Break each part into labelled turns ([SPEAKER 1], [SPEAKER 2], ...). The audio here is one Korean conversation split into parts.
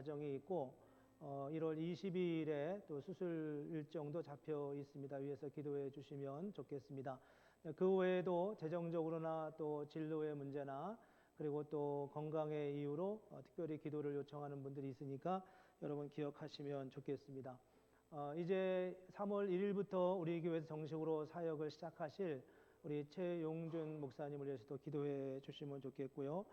[SPEAKER 1] 과정이 있고 1월 20일에 또 수술 일정도 잡혀 있습니다. 위에서 기도해 주시면 좋겠습니다. 그 외에도 재정적으로나 또 진로의 문제나 그리고 또 건강의 이유로 특별히 기도를 요청하는 분들이 있으니까 여러분 기억하시면 좋겠습니다. 이제 3월 1일부터 우리 교회에서 정식으로 사역을 시작하실 우리 최용준 목사님을 위해서 또 기도해 주시면 좋겠고요.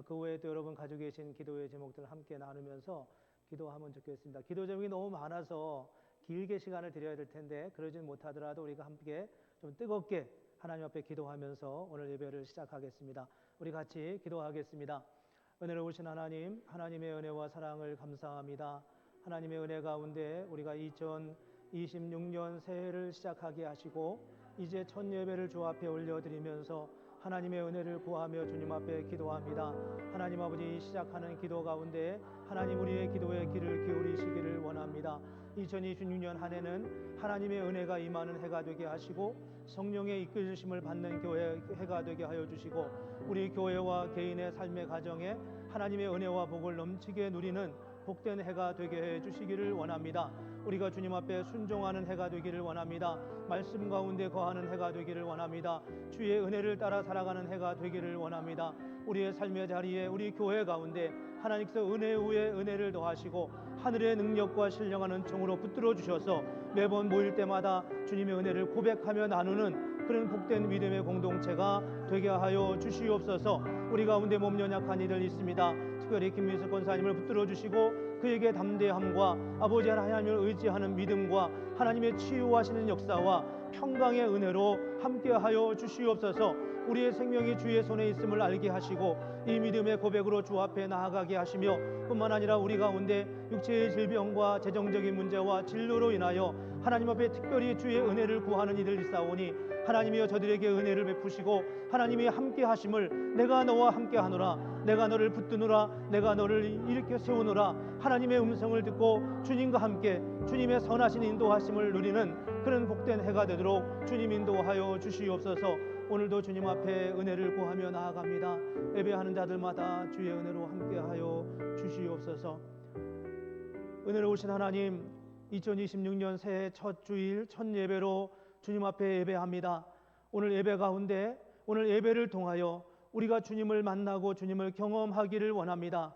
[SPEAKER 1] 그 외에 또 여러분 가지고 계신 기도의 제목들을 함께 나누면서 기도하면 좋겠습니다. 기도 제목이 너무 많아서 길게 시간을 드려야 될 텐데 그러진 못하더라도 우리가 함께 좀 뜨겁게 하나님 앞에 기도하면서 오늘 예배를 시작하겠습니다. 우리 같이 기도하겠습니다. 은혜로우신 하나님, 하나님의 은혜와 사랑을 감사합니다. 하나님의 은혜 가운데 우리가 2026년 새해를 시작하게 하시고 이제 첫 예배를 주 앞에 올려드리면서 하나님의 은혜를 구하며 주님 앞에 기도합니다. 하나님 아버지, 시작하는 기도 가운데 하나님 우리의 기도에 귀를 기울이시기를 원합니다. 2026년 한 해는 하나님의 은혜가 임하는 해가 되게 하시고 성령의 이끌심을 받는 교회 해가 되게 하여 주시고 우리 교회와 개인의 삶의 가정에 하나님의 은혜와 복을 넘치게 누리는 복된 해가 되게 해 주시기를 원합니다. 우리가 주님 앞에 순종하는 해가 되기를 원합니다. 말씀 가운데 거하는 해가 되기를 원합니다. 주의 은혜를 따라 살아가는 해가 되기를 원합니다. 우리의 삶의 자리에 우리 교회 가운데 하나님께서 은혜 위에 은혜를 더하시고 하늘의 능력과 신령한 총으로 붙들어 주셔서 매번 모일 때마다 주님의 은혜를 고백하며 나누는 그런 복된 믿음의 공동체가 되게 하여 주시옵소서. 우리 가운데 몸 연약한 이들 있습니다. 특별히 김민수 권사님을 붙들어 주시고 그에게 담대함과 아버지 하나님을 의지하는 믿음과 하나님의 치유하시는 역사와 평강의 은혜로 함께하여 주시옵소서. 우리의 생명이 주의 손에 있음을 알게 하시고 이 믿음의 고백으로 주 앞에 나아가게 하시며 뿐만 아니라 우리 가운데 육체의 질병과 재정적인 문제와 진로로 인하여 하나님 앞에 특별히 주의 은혜를 구하는 이들 있사오니 하나님이여 저들에게 은혜를 베푸시고 하나님이 함께 하심을 내가 너와 함께 하노라, 내가 너를 붙드노라, 내가 너를 일으켜 세우노라 하나님의 음성을 듣고 주님과 함께 주님의 선하신 인도하심을 누리는 그런 복된 해가 되도록 주님 인도하여 주시옵소서. 오늘도 주님 앞에 은혜를 구하며 나아갑니다. 예배하는 자들마다 주의 은혜로 함께하여 주시옵소서. 은혜로우신 하나님, 2026년 새해 첫 주일 첫 예배로 주님 앞에 예배합니다. 오늘 예배 가운데 오늘 예배를 통하여 우리가 주님을 만나고 주님을 경험하기를 원합니다.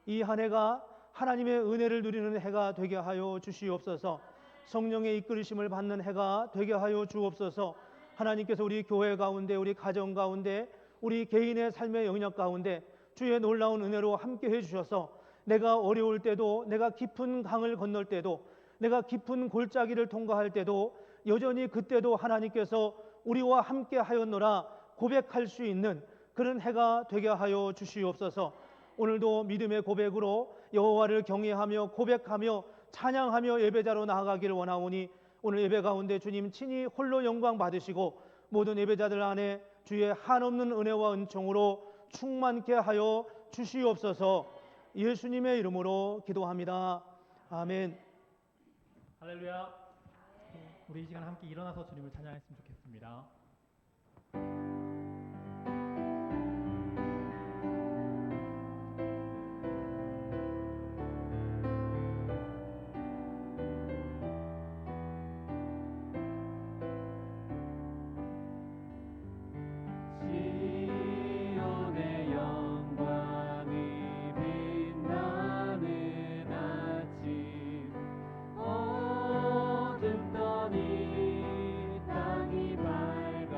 [SPEAKER 1] 이 한 해가 하나님의 은혜를 누리는 해가 되게 하여 주시옵소서. 성령의 이끌으심을 받는 해가 되게 하여 주옵소서. 하나님께서 우리 교회 가운데 우리 가정 가운데 우리 개인의 삶의 영역 가운데 주의 놀라운 은혜로 함께 해주셔서 내가 어려울 때도 내가 깊은 강을 건널 때도 내가 깊은 골짜기를 통과할 때도 여전히 그때도 하나님께서 우리와 함께 하였노라 고백할 수 있는 그런 해가 되게 하여 주시옵소서. 오늘도 믿음의 고백으로 여호와를 경외하며 고백하며 찬양하며 예배자로 나아가기를 원하오니 오늘 예배 가운데 주님 친히 홀로 영광 받으시고 모든 예배자들 안에 주의 한없는 은혜와 은총으로 충만케 하여 주시옵소서. 예수님의 이름으로 기도합니다. 아멘.
[SPEAKER 2] 할렐루야. 우리 이 시간 함께 일어나서 주님을 찬양했으면 좋겠습니다.
[SPEAKER 3] 어둠 떠니 땅이 밝아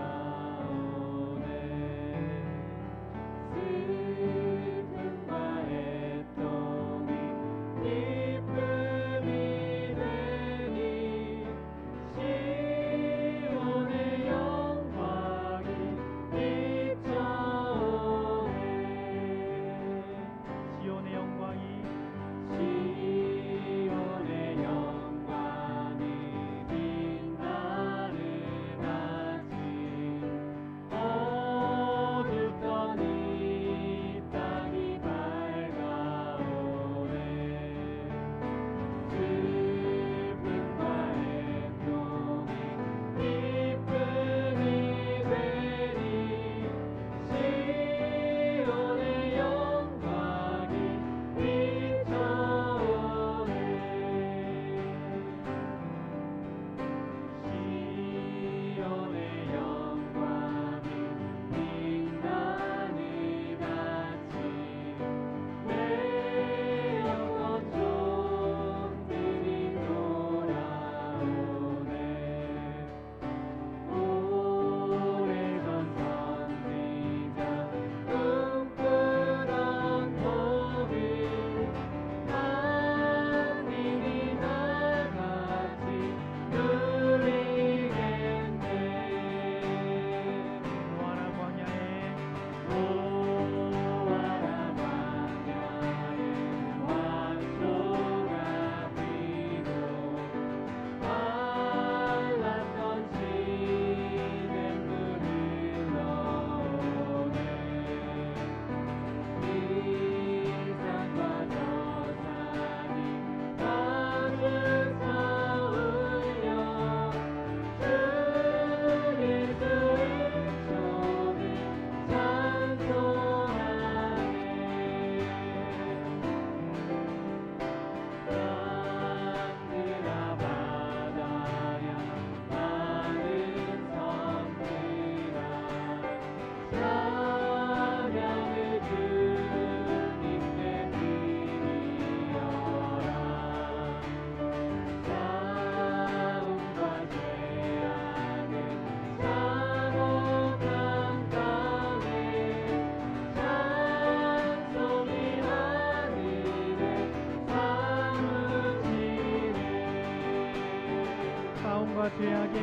[SPEAKER 2] 사울과 죄악의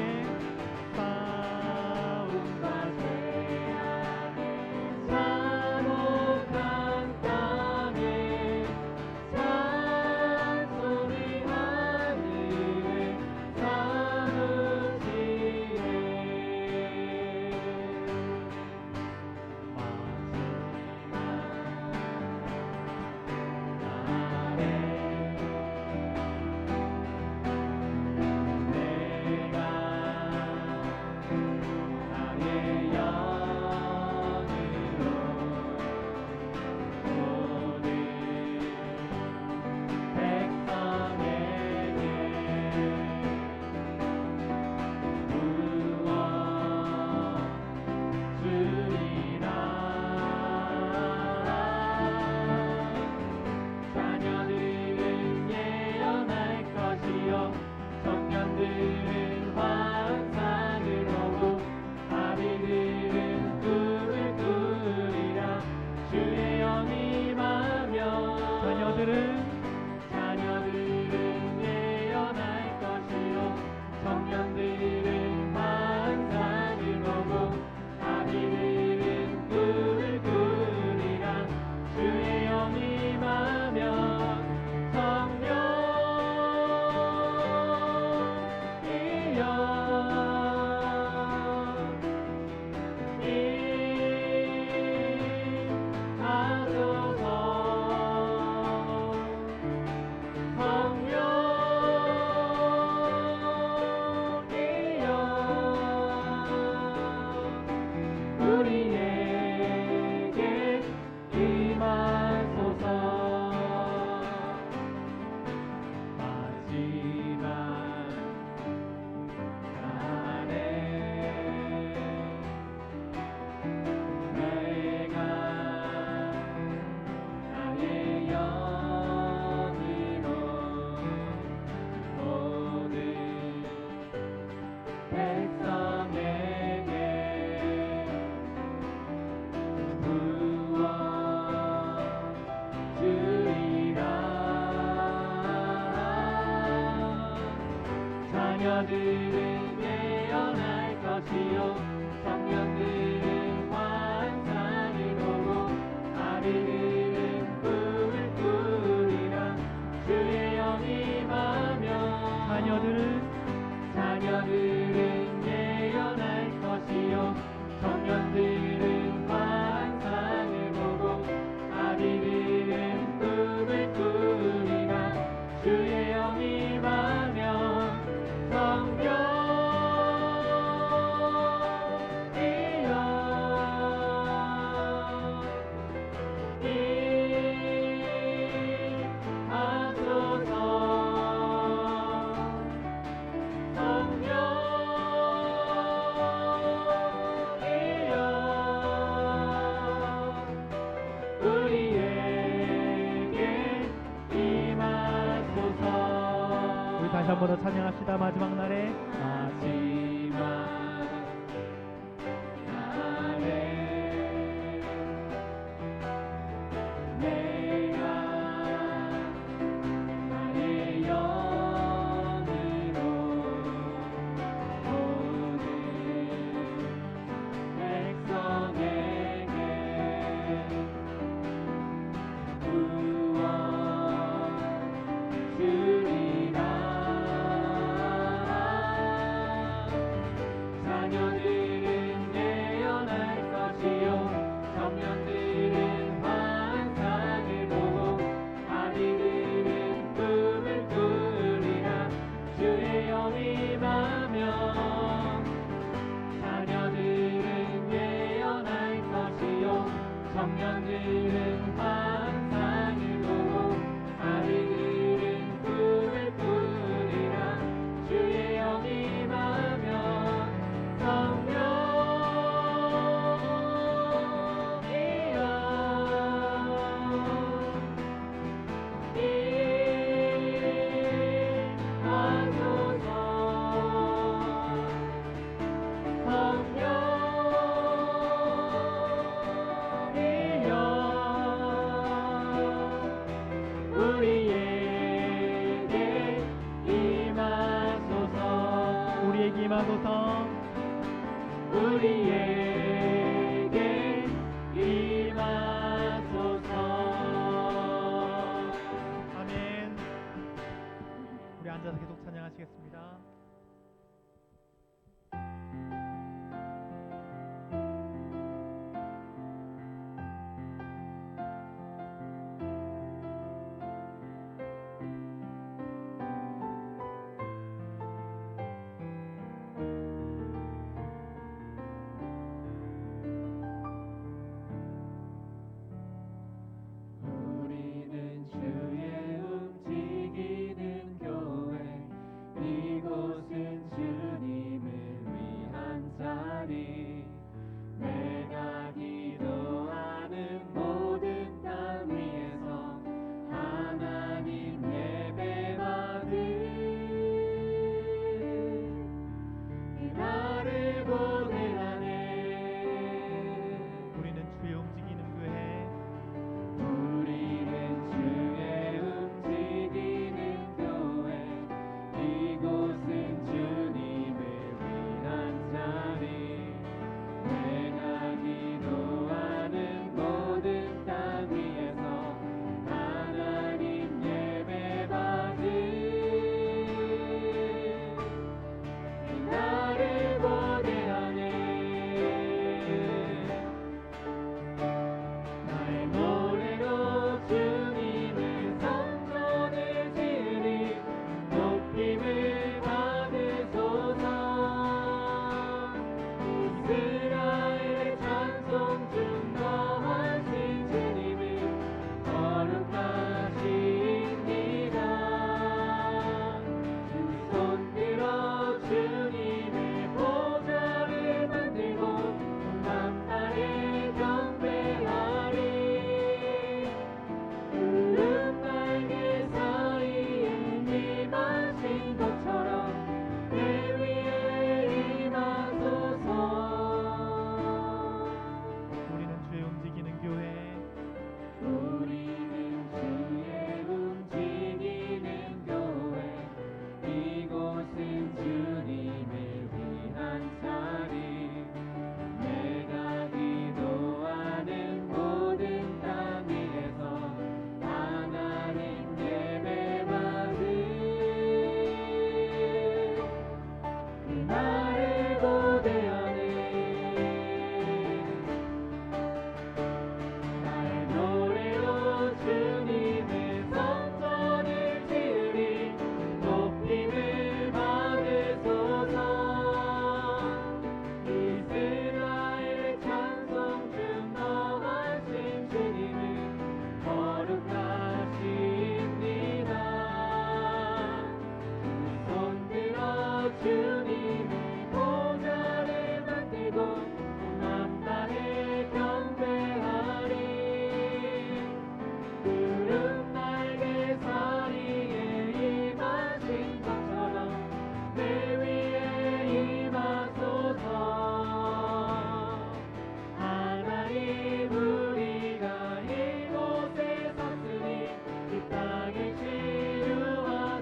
[SPEAKER 2] 싸움과
[SPEAKER 3] 참혹한 땅에 산소리 하늘에 사무치네 자녀들은 예언할 것이요 청년들은 환상을 보고 아비들은 꿈을 꾸리라 주의 영이 임하며 자녀들은 예언할 것이요 청년들은 환상을 보고 아비들은 꿈을 꾸리라 주의 영이 임하며 우리에게 임하소서 마지막 날에 내가 나의 영으로 모든 백성에게 부어 주리라 자녀들은 예언할 것이요 청년들은 환상을 보고 아비들은 꿈을 꾸리라 주의 영이 임하며 자녀들은 예언할 것이요 청년들은 환상을 보고 아비들은 꿈을 꾸리라 주의 영이 임하며 우리에게 임하소서
[SPEAKER 2] 우리 다시 한 번 더 찬양합시다. 마지막 날에
[SPEAKER 3] 내가 나의 영으로 모든 백성에게 부어 주리라
[SPEAKER 2] 앉아서 계속 찬양하시겠습니다.
[SPEAKER 3] 우리는 주의 움직이는 교회, 이곳은 주님을 위한 자리. 내가 기도하는 모든 땅 위에서 하나님 예배받을 나를 보내라네.
[SPEAKER 2] 우리는 주의 움직이는 교회,
[SPEAKER 3] 우리는 주의 움직이는 교회, 이곳은 주님을 위한 자리. 내가 기도하는 모든 땅 위에서 하나님 예배받을 나를 보내하네. 나의 노래로 주님의 성전을 지으리. 높임을 받으소서. 이스라엘의 찬송 중 거하신 주님을 거룩하십니다. 두 손 들어 주님의 보좌를 만들고 만발에 경배하리. 푸른 날개 사이에 임하신 것처럼 내 위에 임하소서.
[SPEAKER 2] 우리는 주의 움직이는 교회,
[SPEAKER 3] 우리는 주의 움직이는 교회, 이곳은 주님을 위한 자리. 내가 기도하는 모든 땅 위에서 하나님 예배받을 나를 고대하네. 나의 노래로 주님의 성전을 지으리. 높임을 받으소서. 이스라엘의 찬송 중 거하신 주님을 거룩하십니다. 두 손 들어 주님의 보좌를 만들고 만발에 경배하리. 푸른 날개 사이에 임하신 것처럼 내 위에 임하소서. 하나님 우리가 이곳에 섰으니 이 땅을 치유하소서.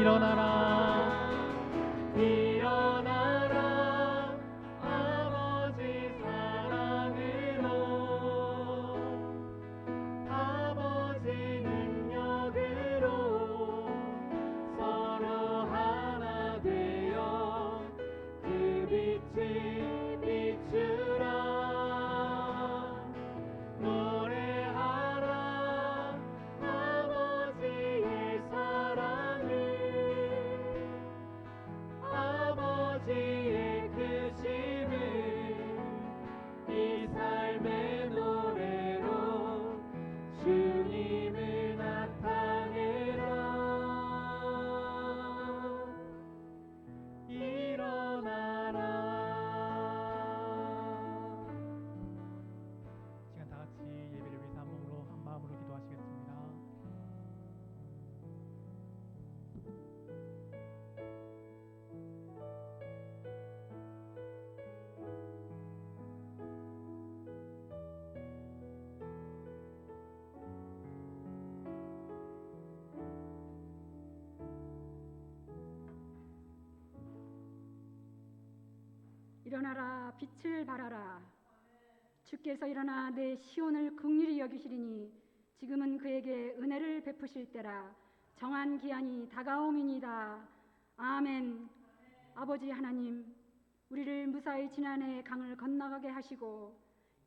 [SPEAKER 2] 일어나라
[SPEAKER 3] 일어나라 아버지 사랑으로 아버지 능력으로 서로 하나 되어 그 빛을 비추라 노래하라 아버지의 사랑을 아버지의 크심을 이 삶의 노래로 주님을 나타내라 일어나라
[SPEAKER 2] 시간 다 같이 예배를 위해서 한 몸으로 한 마음으로 기도하시겠습니다.
[SPEAKER 4] 일어나라 빛을 발하라 주께서 일어나 내 시온을 긍휼히 여기시리니 지금은 그에게 은혜를 베푸실 때라 정한 기한이 다가옴이니이다. 아멘. 아버지 하나님 우리를 무사히 지난해 강을 건너가게 하시고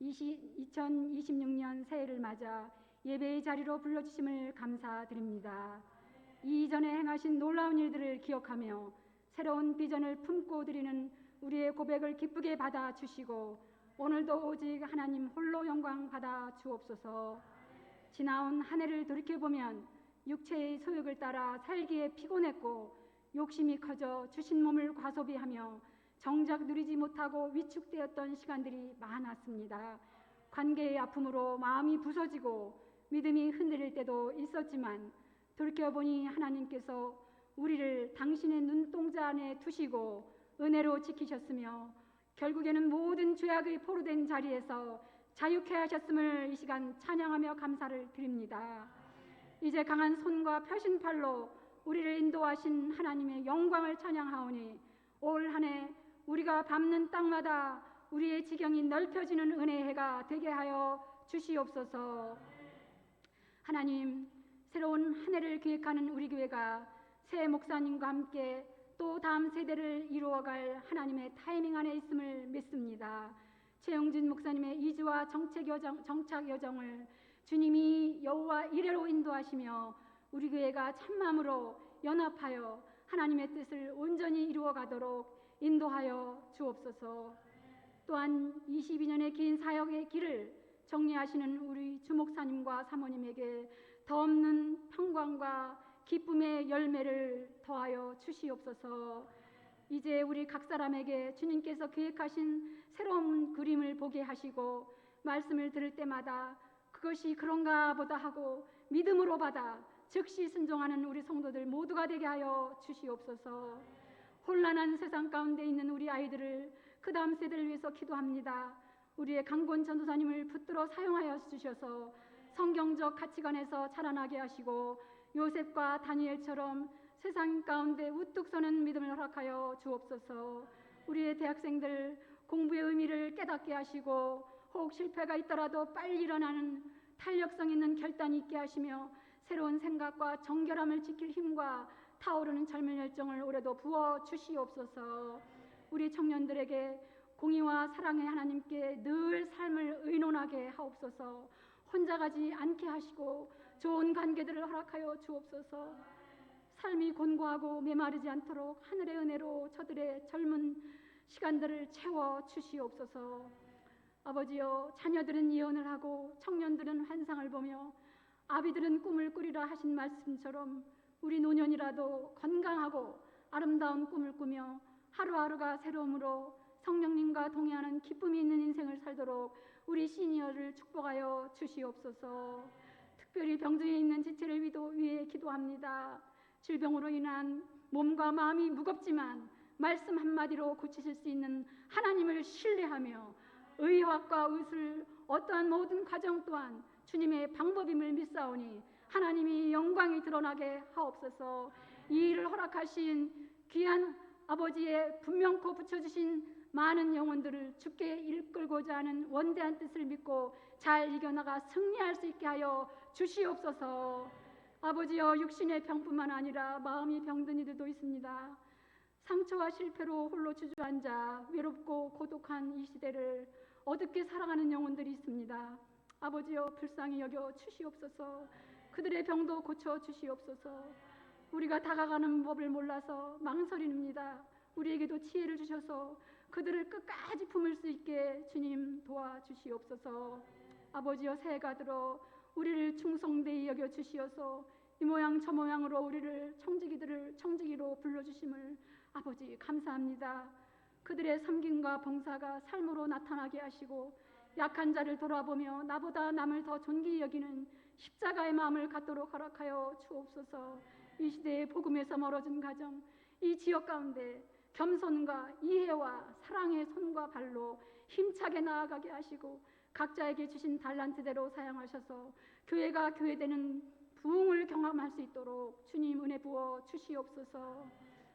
[SPEAKER 4] 2026년 새해를 맞아 예배의 자리로 불러주심을 감사드립니다. 이전에 행하신 놀라운 일들을 기억하며 새로운 비전을 품고 드리는 우리의 고백을 기쁘게 받아주시고 오늘도 오직 하나님 홀로 영광 받아 주옵소서. 지나온 한 해를 돌이켜보면 육체의 소욕을 따라 살기에 피곤했고 욕심이 커져 주신 몸을 과소비하며 정작 누리지 못하고 위축되었던 시간들이 많았습니다. 관계의 아픔으로 마음이 부서지고 믿음이 흔들릴 때도 있었지만 돌이켜보니 하나님께서 우리를 당신의 눈동자 안에 두시고 은혜로 지키셨으며 결국에는 모든 죄악의 포로된 자리에서 자유케 하셨음을 이 시간 찬양하며 감사를 드립니다. 이제 강한 손과 펴신 팔로 우리를 인도하신 하나님의 영광을 찬양하오니 올 한 해 우리가 밟는 땅마다 우리의 지경이 넓혀지는 은혜의 해가 되게 하여 주시옵소서. 하나님 새로운 한 해를 기획하는 우리 교회가 새 목사님과 함께 또 다음 세대를 이루어갈 하나님의 타이밍 안에 있음을 믿습니다. 최영진 목사님의 이주와 정착 여정을 주님이 여호와 이레로 인도하시며 우리 교회가 참마음으로 연합하여 하나님의 뜻을 온전히 이루어가도록 인도하여 주옵소서. 또한 22년의 긴 사역의 길을 정리하시는 우리 주목사님과 사모님에게 더 없는 평강과 기쁨의 열매를 더하여 주시옵소서. 이제 우리 각 사람에게 주님께서 계획하신 새로운 그림을 보게 하시고 말씀을 들을 때마다 그것이 그런가 보다 하고 믿음으로 받아 즉시 순종하는 우리 성도들 모두가 되게 하여 주시옵소서. 혼란한 세상 가운데 있는 우리 아이들을 그 다음 세대를 위해서 기도합니다. 우리의 강권 전도사님을 붙들어 사용하여 주셔서 성경적 가치관에서 자라나게 하시고 요셉과 다니엘처럼 세상 가운데 우뚝 서는 믿음을 허락하여 주옵소서. 우리의 대학생들 공부의 의미를 깨닫게 하시고 혹 실패가 있더라도 빨리 일어나는 탄력성 있는 결단이 있게 하시며 새로운 생각과 정결함을 지킬 힘과 타오르는 젊은 열정을 올해도 부어 주시옵소서. 우리 청년들에게 공의와 사랑의 하나님께 늘 삶을 의논하게 하옵소서. 혼자 가지 않게 하시고 좋은 관계들을 허락하여 주옵소서. 삶이 곤고하고 메마르지 않도록 하늘의 은혜로 저들의 젊은 시간들을 채워 주시옵소서. 아버지여, 자녀들은 예언을 하고 청년들은 환상을 보며 아비들은 꿈을 꾸리라 하신 말씀처럼 우리 노년이라도 건강하고 아름다운 꿈을 꾸며 하루하루가 새로움으로 성령님과 동행하는 기쁨이 있는 인생을 살도록 우리 시니어를 축복하여 주시옵소서. 특별히 병중에 있는 지체를 위해 기도합니다. 질병으로 인한 몸과 마음이 무겁지만 말씀 한마디로 고치실 수 있는 하나님을 신뢰하며 의학과 의술 어떠한 모든 과정 또한 주님의 방법임을 믿사오니 하나님이 영광이 드러나게 하옵소서. 이 일을 허락하신 귀한 아버지의 분명코 붙여주신 많은 영혼들을 주께 이끌고자 하는 원대한 뜻을 믿고 잘 이겨나가 승리할 수 있게 하여 주시옵소서. 아버지여, 육신의 병뿐만 아니라 마음이 병든 이들도 있습니다. 상처와 실패로 홀로 주저앉아 외롭고 고독한 이 시대를 어둡게 살아가는 영혼들이 있습니다. 아버지여, 불쌍히 여겨 주시옵소서. 그들의 병도 고쳐 주시옵소서. 우리가 다가가는 법을 몰라서 망설입니다. 우리에게도 지혜를 주셔서 그들을 끝까지 품을 수 있게 주님 도와주시옵소서. 아버지여, 새해가 들어 우리를 충성되이 여겨 주시어서 이 모양 저 모양으로 우리를 청지기로 불러주심을 아버지 감사합니다. 그들의 섬김과 봉사가 삶으로 나타나게 하시고 약한 자를 돌아보며 나보다 남을 더 존귀히 여기는 십자가의 마음을 갖도록 허락하여 주옵소서. 이 시대의 복음에서 멀어진 가정, 이 지역 가운데 겸손과 이해와 사랑의 손과 발로 힘차게 나아가게 하시고 각자에게 주신 달란트대로 사용하셔서 교회가 교회되는 부흥을 경험할 수 있도록 주님 은혜 부어 주시옵소서.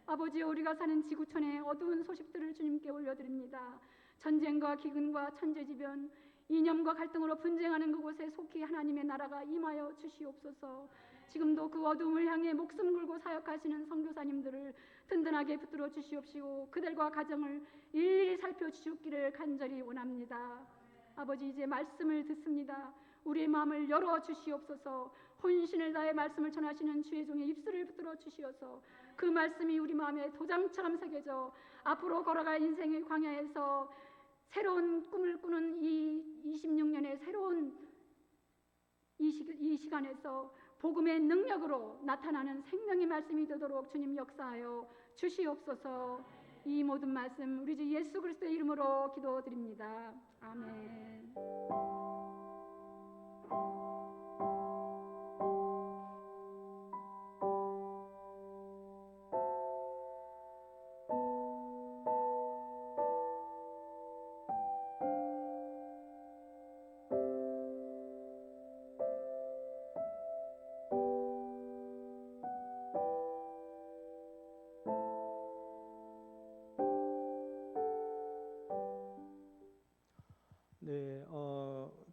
[SPEAKER 4] 아버지여, 우리가 사는 지구촌의 어두운 소식들을 주님께 올려드립니다. 전쟁과 기근과 천재지변, 이념과 갈등으로 분쟁하는 그곳에 속히 하나님의 나라가 임하여 주시옵소서. 지금도 그 어둠을 향해 목숨 걸고 사역하시는 선교사님들을 든든하게 붙들어 주시옵시고 그들과 가정을 일일이 살펴주시기를 간절히 원합니다. 아버지, 이제 말씀을 듣습니다. 우리의 마음을 열어 주시옵소서. 혼신을 다해 말씀을 전하시는 주의 종의 입술을 붙들어 주시어서 그 말씀이 우리 마음에 도장처럼 새겨져 앞으로 걸어갈 인생의 광야에서 새로운 꿈을 꾸는 이 26년의 새로운 이 시간에서 복음의 능력으로 나타나는 생명의 말씀이 되도록 주님 역사하여 주시옵소서. 이 모든 말씀 우리 주 예수 그리스도의 이름으로 기도드립니다. 아멘.
[SPEAKER 1] 네,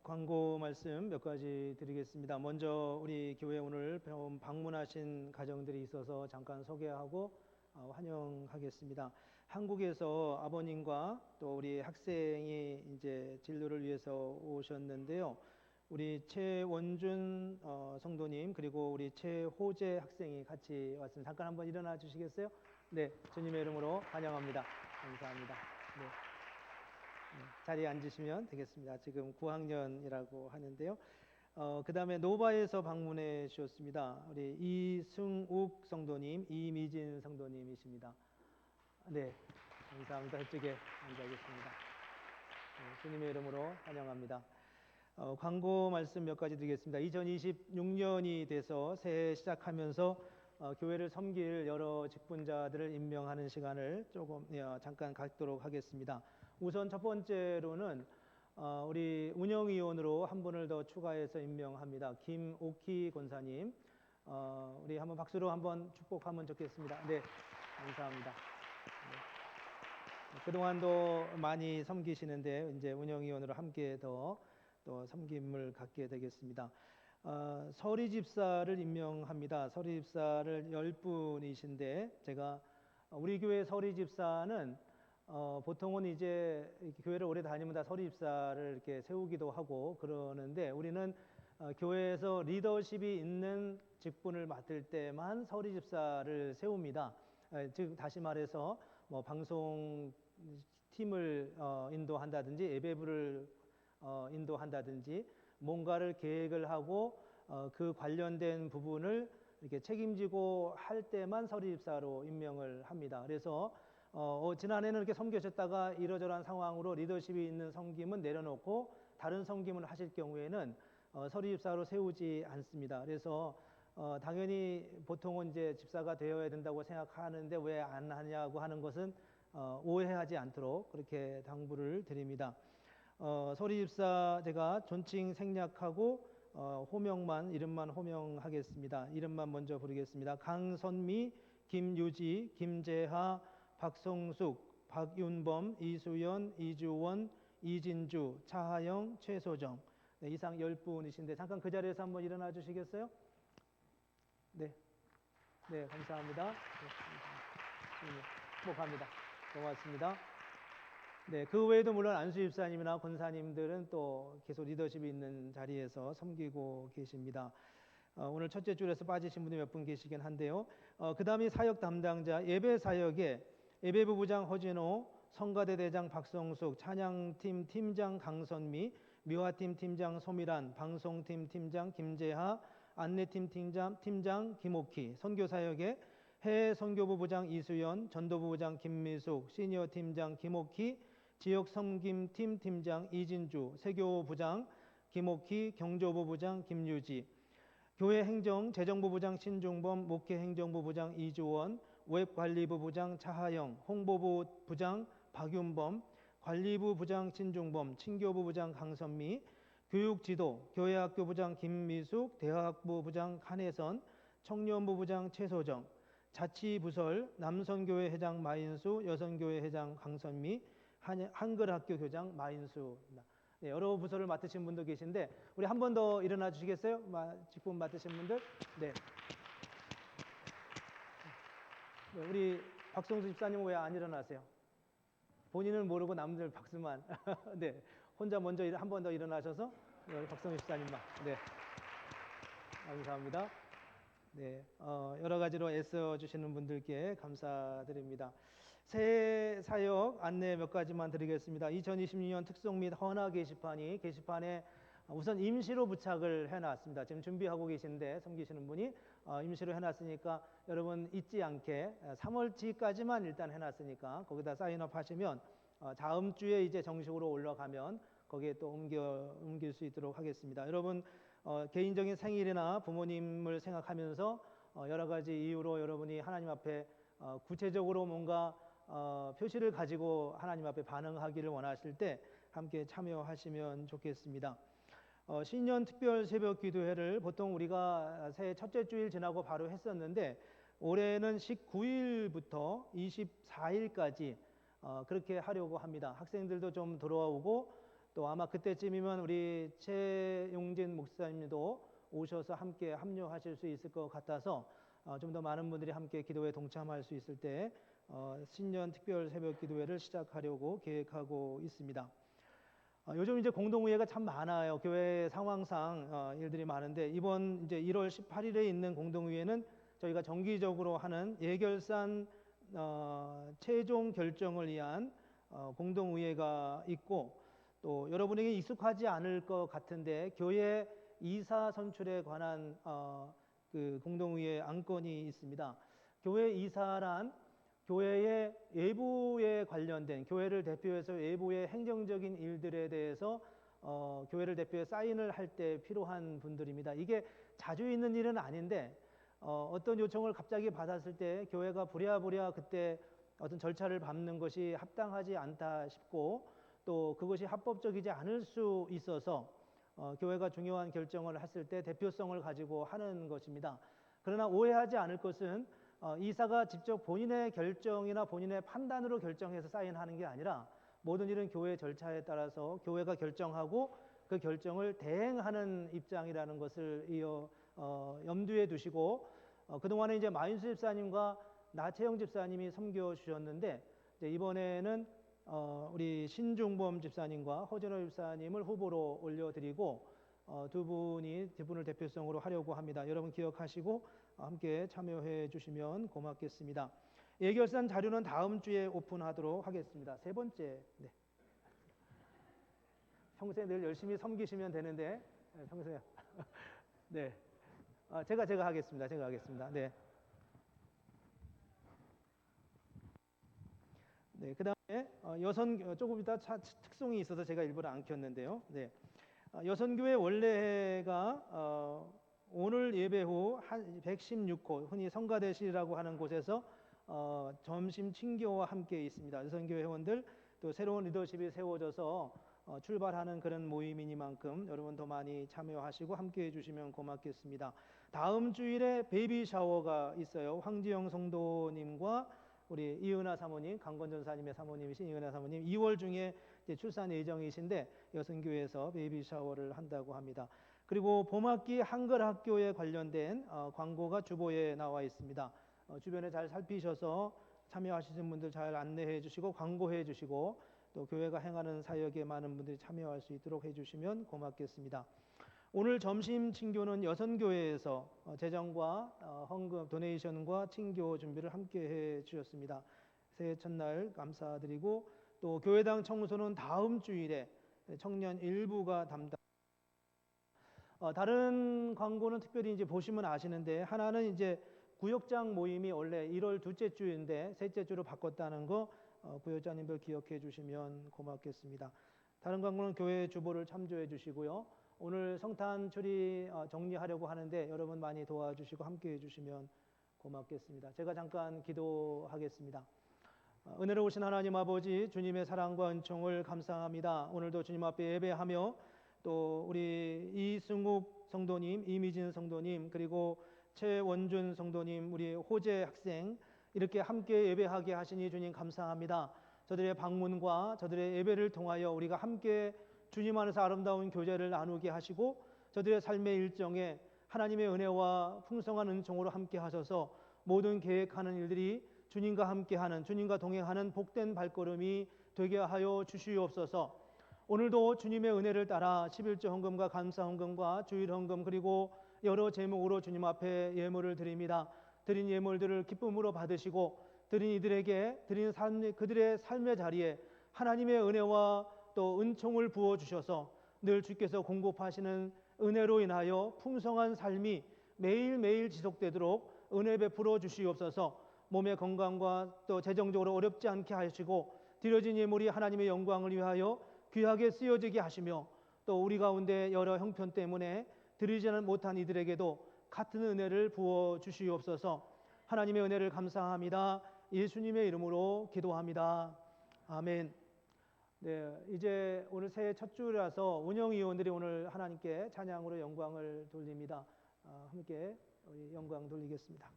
[SPEAKER 1] 광고 말씀 몇 가지 드리겠습니다. 먼저 우리 교회 오늘 방문하신 가정들이 있어서 잠깐 소개하고 환영하겠습니다. 한국에서 아버님과 또 우리 학생이 이제 진료를 위해서 오셨는데요. 우리 최원준 성도님 그리고 우리 최호재 학생이 같이 왔습니다. 잠깐 한번 일어나 주시겠어요? 네, 주님의 이름으로 환영합니다. 감사합니다. 네. 자리에 앉으시면 되겠습니다. 지금 9학년이라고 하는데요. 그 다음에 노바에서 방문해 주셨습니다. 우리 이승욱 성도님, 이미진 성도님이십니다. 네, 감사합니다. 저쪽에 앉아있습니다. 네, 주님의 이름으로 환영합니다. 광고 말씀 몇 가지 드리겠습니다. 2026년이 돼서 새해 시작하면서 교회를 섬길 여러 직분자들을 임명하는 시간을 조금 잠깐 갖도록 하겠습니다. 우선 첫 번째로는 우리 운영위원으로 한 분을 더 추가해서 임명합니다. 김옥희 권사님, 우리 한번 박수로 한번 축복하면 좋겠습니다. 네, 감사합니다. 네. 그동안도 많이 섬기시는데 이제 운영위원으로 함께 더 또 섬김을 갖게 되겠습니다. 서리 집사를 임명합니다. 서리 집사를 10분이신데 제가 우리 교회 서리 집사는 보통은 이제 교회를 오래 다니면 다 서리 집사를 이렇게 세우기도 하고 그러는데 우리는 교회에서 리더십이 있는 직분을 맡을 때만 서리 집사를 세웁니다. 즉 다시 말해서 뭐 방송 팀을 인도한다든지 예배부를 인도한다든지 뭔가를 계획을 하고 그 관련된 부분을 이렇게 책임지고 할 때만 서리 집사로 임명을 합니다. 그래서 지난해는 이렇게 섬겨졌다가 이러저러한 상황으로 리더십이 있는 섬김은 내려놓고 다른 섬김을 하실 경우에는 서리 집사로 세우지 않습니다. 그래서 당연히 보통은 이제 집사가 되어야 된다고 생각하는데 왜 안 하냐고 하는 것은 오해하지 않도록 그렇게 당부를 드립니다. 서리 집사 제가 존칭 생략하고 이름만 호명하겠습니다. 이름만 먼저 부르겠습니다. 강선미 김유지, 김재하, 박성숙, 박윤범, 이수연, 이주원, 이진주, 차하영, 최소정. 네, 이상 10분이신데 잠깐 그 자리에서 한번 일어나 주시겠어요? 네. 네, 감사합니다. 네, 축복합니다. 고맙습니다. 네, 그 외에도 물론 안수 집사님이나 권사님들은 또 계속 리더십이 있는 자리에서 섬기고 계십니다. 오늘 첫째 줄에서 빠지신 분이 몇 분 계시긴 한데요. 그 다음이 사역 담당자, 예배 사역에 예배부 부장 허진호, 성가대 대장 박성숙, 찬양팀 팀장 강선미, 미화팀 팀장 소미란, 방송팀 팀장 김재하, 안내팀 팀장 김옥희, 선교사역에 해외 선교부 부장 이수연, 전도부 부장 김미숙, 시니어 팀장 김옥희, 지역 섬김팀 팀장 이진주, 세교 부장 김옥희, 경조부 부장 김유지, 교회 행정 재정부 부장 신중범, 목회 행정부 부장 이주원, 웹관리부 부장 차하영, 홍보부 부장 박윤범, 관리부 부장 신중범, 친교부 부장 강선미, 교육지도 교회학교 부장 김미숙, 대학부 부장 한혜선, 청년부 부장 최소정, 자치부설 남선교회 회장 마인수, 여선교회 회장 강선미, 한글학교 교장 마인수입니다. 네, 여러 부서를 맡으신 분도 계신데 우리 한 번 더 일어나 주시겠어요? 직분 맡으신 분들. 네. 네, 우리 박성수 집사님은 왜 안 일어나세요? 본인은 모르고 남들 박수만. 네, 혼자 먼저 한 번 더 일어나셔서 박성수 집사님만. 네, 감사합니다. 네, 여러 가지로 애써 주시는 분들께 감사드립니다. 새해 사역 안내 몇 가지만 드리겠습니다. 2026년 특송 및 헌화 게시판에 우선 임시로 부착을 해놨습니다. 지금 준비하고 계신데 섬기시는 분이 임시로 해놨으니까 여러분 잊지 않게 3월치까지만 일단 해놨으니까 거기다 사인업 하시면 다음 주에 이제 정식으로 올라가면 거기에 또 옮길 수 있도록 하겠습니다. 여러분 개인적인 생일이나 부모님을 생각하면서 여러 가지 이유로 여러분이 하나님 앞에 구체적으로 뭔가 표시를 가지고 하나님 앞에 반응하기를 원하실 때 함께 참여하시면 좋겠습니다. 신년 특별 새벽 기도회를 보통 우리가 새해 첫째 주일 지나고 바로 했었는데 올해는 19일부터 24일까지 그렇게 하려고 합니다. 학생들도 좀 들어오고 또 아마 그때쯤이면 우리 최용진 목사님도 오셔서 함께 합류하실 수 있을 것 같아서 좀 더 많은 분들이 함께 기도에 동참할 수 있을 때 신년 특별 새벽 기도회를 시작하려고 계획하고 있습니다. 요즘 이제 공동의회가 참 많아요. 교회 상황상 일들이 많은데 이번 이제 1월 18일에 있는 공동의회는 저희가 정기적으로 하는 예결산 최종 결정을 위한 공동의회가 있고 또 여러분에게 익숙하지 않을 것 같은데 교회 이사 선출에 관한 그 공동의회 안건이 있습니다. 교회 이사란 교회의 외부에 관련된 교회를 대표해서 외부의 행정적인 일들에 대해서 교회를 대표해 사인을 할 때 필요한 분들입니다. 이게 자주 있는 일은 아닌데 어떤 요청을 갑자기 받았을 때 교회가 부랴부랴 그때 어떤 절차를 밟는 것이 합당하지 않다 싶고 또 그것이 합법적이지 않을 수 있어서 교회가 중요한 결정을 했을 때 대표성을 가지고 하는 것입니다. 그러나 오해하지 않을 것은 이사가 직접 본인의 결정이나 본인의 판단으로 결정해서 사인하는 게 아니라 모든 일은 교회 절차에 따라서 교회가 결정하고 그 결정을 대행하는 입장이라는 것을 염두에 두시고 그동안에 이제 마인수 집사님과 나채영 집사님이 섬겨 주셨는데 이번에는 우리 신중범 집사님과 허진호 집사님을 후보로 올려드리고 두 분을 대표성으로 하려고 합니다. 여러분 기억하시고 함께 참여해 주시면 고맙겠습니다. 예결산 자료는 다음 주에 오픈하도록 하겠습니다. 세 번째, 네. 평소에 늘 열심히 섬기시면 되는데 평소에 네, 제가 하겠습니다. 제가 하겠습니다. 네. 네, 그다음에 여선 조금 이따 특송이 있어서 제가 일부러 안 켰는데요. 네, 여선교회 원래가 오늘 예배 후 116호 흔히 성가대실이라고 하는 곳에서 점심 친교와 함께 있습니다. 여선교회 회원들 또 새로운 리더십이 세워져서 출발하는 그런 모임이니만큼 여러분 더 많이 참여하시고 함께 해주시면 고맙겠습니다. 다음 주일에 베이비 샤워가 있어요. 황지영 성도님과 우리 이은하 사모님, 강건 전사님의 사모님이신 이은하 사모님 2월 중에 이제 출산 예정이신데 여성교회에서 베이비 샤워를 한다고 합니다. 그리고 봄학기 한글 학교에 관련된 광고가 주보에 나와 있습니다. 주변에 잘 살피셔서 참여하시는 분들 잘 안내해 주시고 광고해 주시고 또 교회가 행하는 사역에 많은 분들이 참여할 수 있도록 해 주시면 고맙겠습니다. 오늘 점심 친교는 여선교회에서 재정과 헌금, 도네이션과 친교 준비를 함께 해 주셨습니다. 새해 첫날 감사드리고 또 교회당 청소는 다음 주일에 청년 일부가 담당. 다른 광고는 특별히 이제 보시면 아시는데 하나는 이제 구역장 모임이 원래 1월 둘째 주인데 셋째 주로 바꿨다는 거 부여자님들 기억해 주시면 고맙겠습니다. 다른 광고는 교회 주보를 참조해 주시고요. 오늘 성탄 추리 정리하려고 하는데 여러분 많이 도와주시고 함께 해주시면 고맙겠습니다. 제가 잠깐 기도하겠습니다. 은혜로우신 하나님 아버지 주님의 사랑과 은총을 감사합니다. 오늘도 주님 앞에 예배하며 또 우리 이승욱 성도님, 이미진 성도님 그리고 최원준 성도님, 우리 호재 학생 이렇게 함께 예배하게 하시니 주님 감사합니다. 저들의 방문과 저들의 예배를 통하여 우리가 함께 주님 안에서 아름다운 교제를 나누게 하시고 저들의 삶의 일정에 하나님의 은혜와 풍성한 은총으로 함께 하셔서 모든 계획하는 일들이 주님과 함께하는 주님과 동행하는 복된 발걸음이 되게 하여 주시옵소서. 오늘도 주님의 은혜를 따라 11조 헌금과 감사 헌금과 주일 헌금 그리고 여러 제목으로 주님 앞에 예물을 드립니다. 드린 예물들을 기쁨으로 받으시고 드린 이들에게 드린 그들의 삶의 자리에 하나님의 은혜와 또 은총을 부어 주셔서 늘 주께서 공급하시는 은혜로 인하여 풍성한 삶이 매일매일 지속되도록 은혜 베풀어 주시옵소서. 몸의 건강과 또 재정적으로 어렵지 않게 하시고 드려진 예물이 하나님의 영광을 위하여 귀하게 쓰여지게 하시며 또 우리 가운데 여러 형편 때문에 드리지는 못한 이들에게도 같은 은혜를 부어 주시옵소서. 하나님의 은혜를 감사합니다. 예수님의 이름으로 기도합니다. 아멘. 네, 이제 오늘 새해 첫 주라서 운영위원들이 오늘 하나님께 찬양으로 영광을 돌립니다. 함께 우리 영광 돌리겠습니다.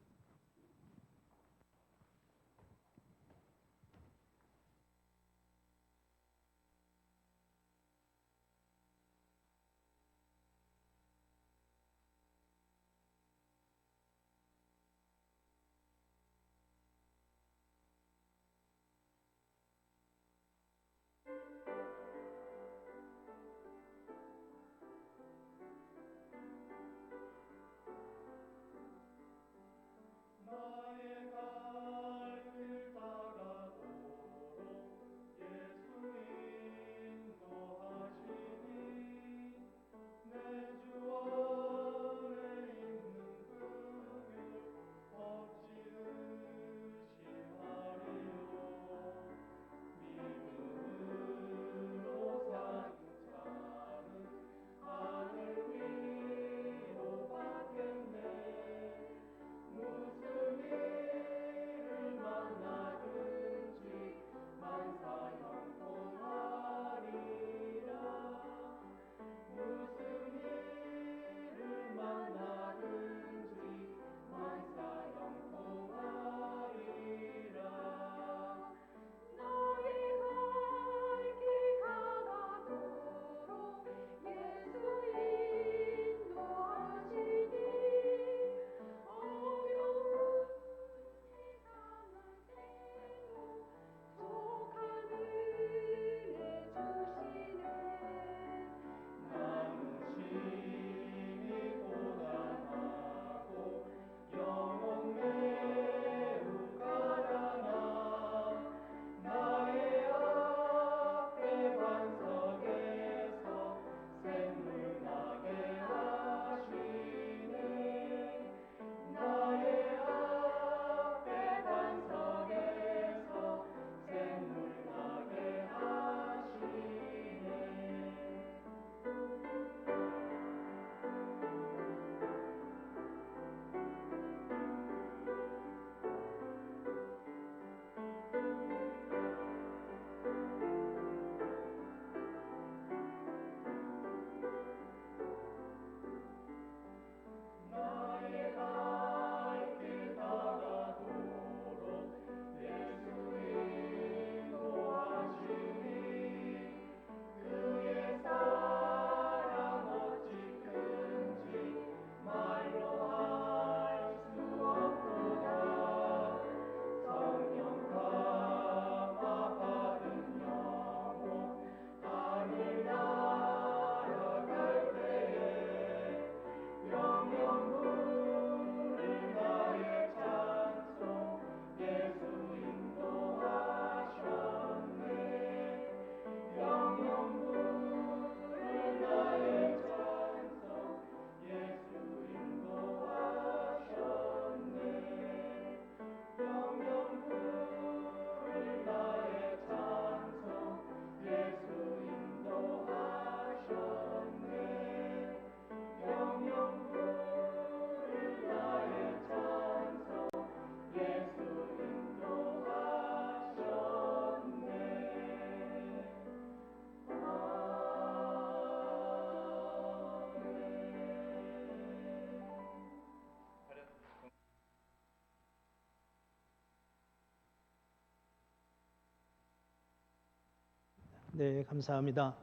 [SPEAKER 1] 네, 감사합니다.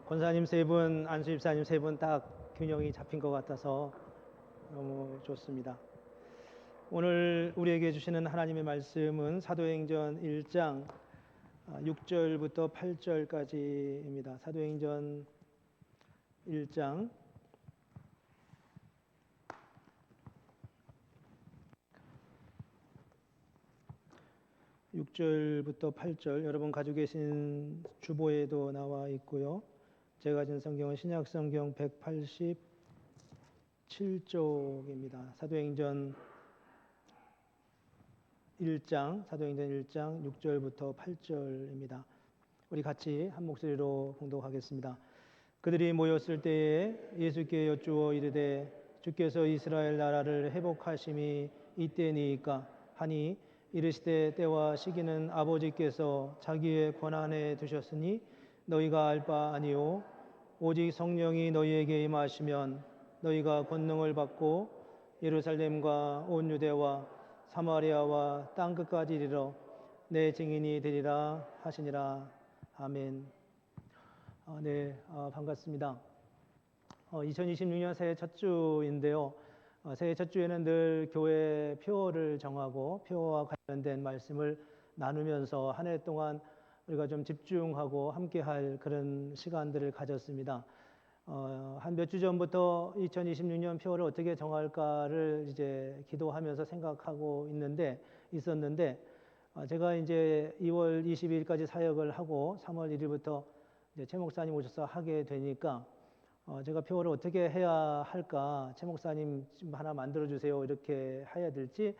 [SPEAKER 1] 권사님 세 분, 안수 집사님 세 분 딱 균형이 잡힌 것 같아서 너무 좋습니다. 오늘 우리에게 주시는 하나님의 말씀은 사도행전 1장 6절부터 8절까지입니다. 사도행전 1장 6절부터 8절, 여러분 가지고 계신 주보에도 나와 있고요. 제가 가진 성경은 신약성경 187쪽입니다. 사도행전 1장 6절부터 8절입니다. 우리 같이 한 목소리로 봉독하겠습니다. 그들이 모였을 때에 예수께 여쭈어 이르되 주께서 이스라엘 나라를 회복하심이 이때니이까 하니 이르시되 때와 시기는 아버지께서 자기의 권한에 두셨으니 너희가 알 바 아니요 오직 성령이 너희에게 임하시면 너희가 권능을 받고 예루살렘과 온 유대와 사마리아와 땅 끝까지 이르러 내 증인이 되리라 하시니라. 아멘. 반갑습니다. 2026년 새해 첫 주인데요. 새해 첫 주에는 늘 교회 표어를 정하고 표어와 관련된 말씀을 나누면서 한 해 동안 우리가 좀 집중하고 함께할 그런 시간들을 가졌습니다. 한 몇 주 전부터 2026년 표어를 어떻게 정할까를 이제 기도하면서 생각하고 있었는데 제가 이제 2월 22일까지 사역을 하고 3월 1일부터 이제 최 목사님 오셔서 하게 되니까 제가 표어를 어떻게 해야 할까, 최 목사님 좀 하나 만들어 주세요 이렇게 해야 될지,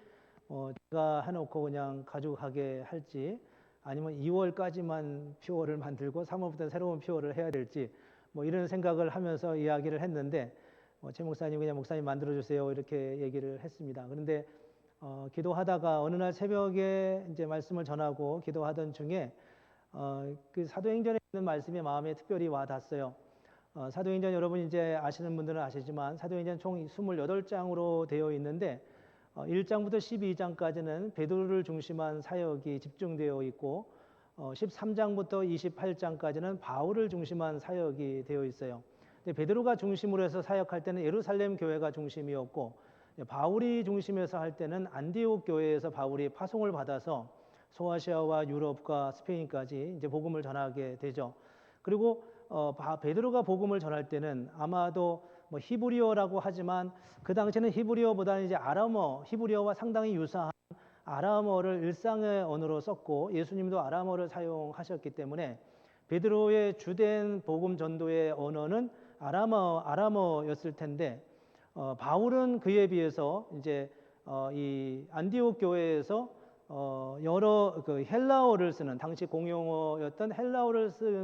[SPEAKER 1] 제가 해놓고 그냥 가져가게 할지, 아니면 2월까지만 표어를 만들고 3월부터 새로운 표어를 해야 될지 이런 생각을 하면서 이야기를 했는데 최 목사님 그냥 목사님 만들어 주세요 이렇게 얘기를 했습니다. 그런데 기도하다가 어느 날 새벽에 이제 말씀을 전하고 기도하던 중에 그 사도행전에 있는 말씀이 마음에 특별히 와 닿았어요. 사도행전 여러분 이제 아시는 분들은 아시지만 사도행전 총 28장으로 되어 있는데 1장부터 12장까지는 베드로를 중심한 사역이 집중되어 있고 13장부터 28장까지는 바울을 중심한 사역이 되어 있어요. 근데 베드로가 중심으로 해서 사역할 때는 예루살렘 교회가 중심이었고 바울이 중심에서 할 때는 안디옥 교회에서 바울이 파송을 받아서 소아시아와 유럽과 스페인까지 이제 복음을 전하게 되죠. 그리고 베드로가 복음을 전할 때는 아마도 히브리어라고 하지만 그 당시에는 히브리어보다는 이제 아람어, 히브리어와 상당히 유사한 아람어를 일상의 언어로 썼고 예수님도 아람어를 사용하셨기 때문에 베드로의 주된 복음 전도의 언어는 아람어였을 텐데 바울은 그에 비해서 이제 이 안디옥 교회에서 여러 그 헬라어를 쓰는, 당시 공용어였던 헬라어를 쓰는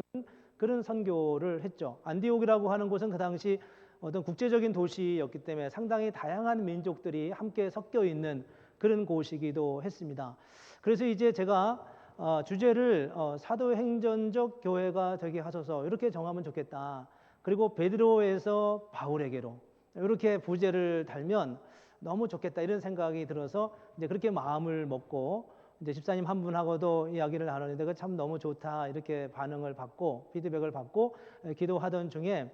[SPEAKER 1] 그런 선교를 했죠. 안디옥이라고 하는 곳은 그 당시 어떤 국제적인 도시였기 때문에 상당히 다양한 민족들이 함께 섞여 있는 그런 곳이기도 했습니다. 그래서 이제 제가 주제를 사도행전적 교회가 되게 하소서 이렇게 정하면 좋겠다. 그리고 베드로에서 바울에게로 이렇게 부제를 달면 너무 좋겠다 이런 생각이 들어서 이제 그렇게 마음을 먹고 이제 집사님 한 분하고도 이야기를 나눴는데 그 참 너무 좋다 이렇게 반응을 받고 피드백을 받고 기도하던 중에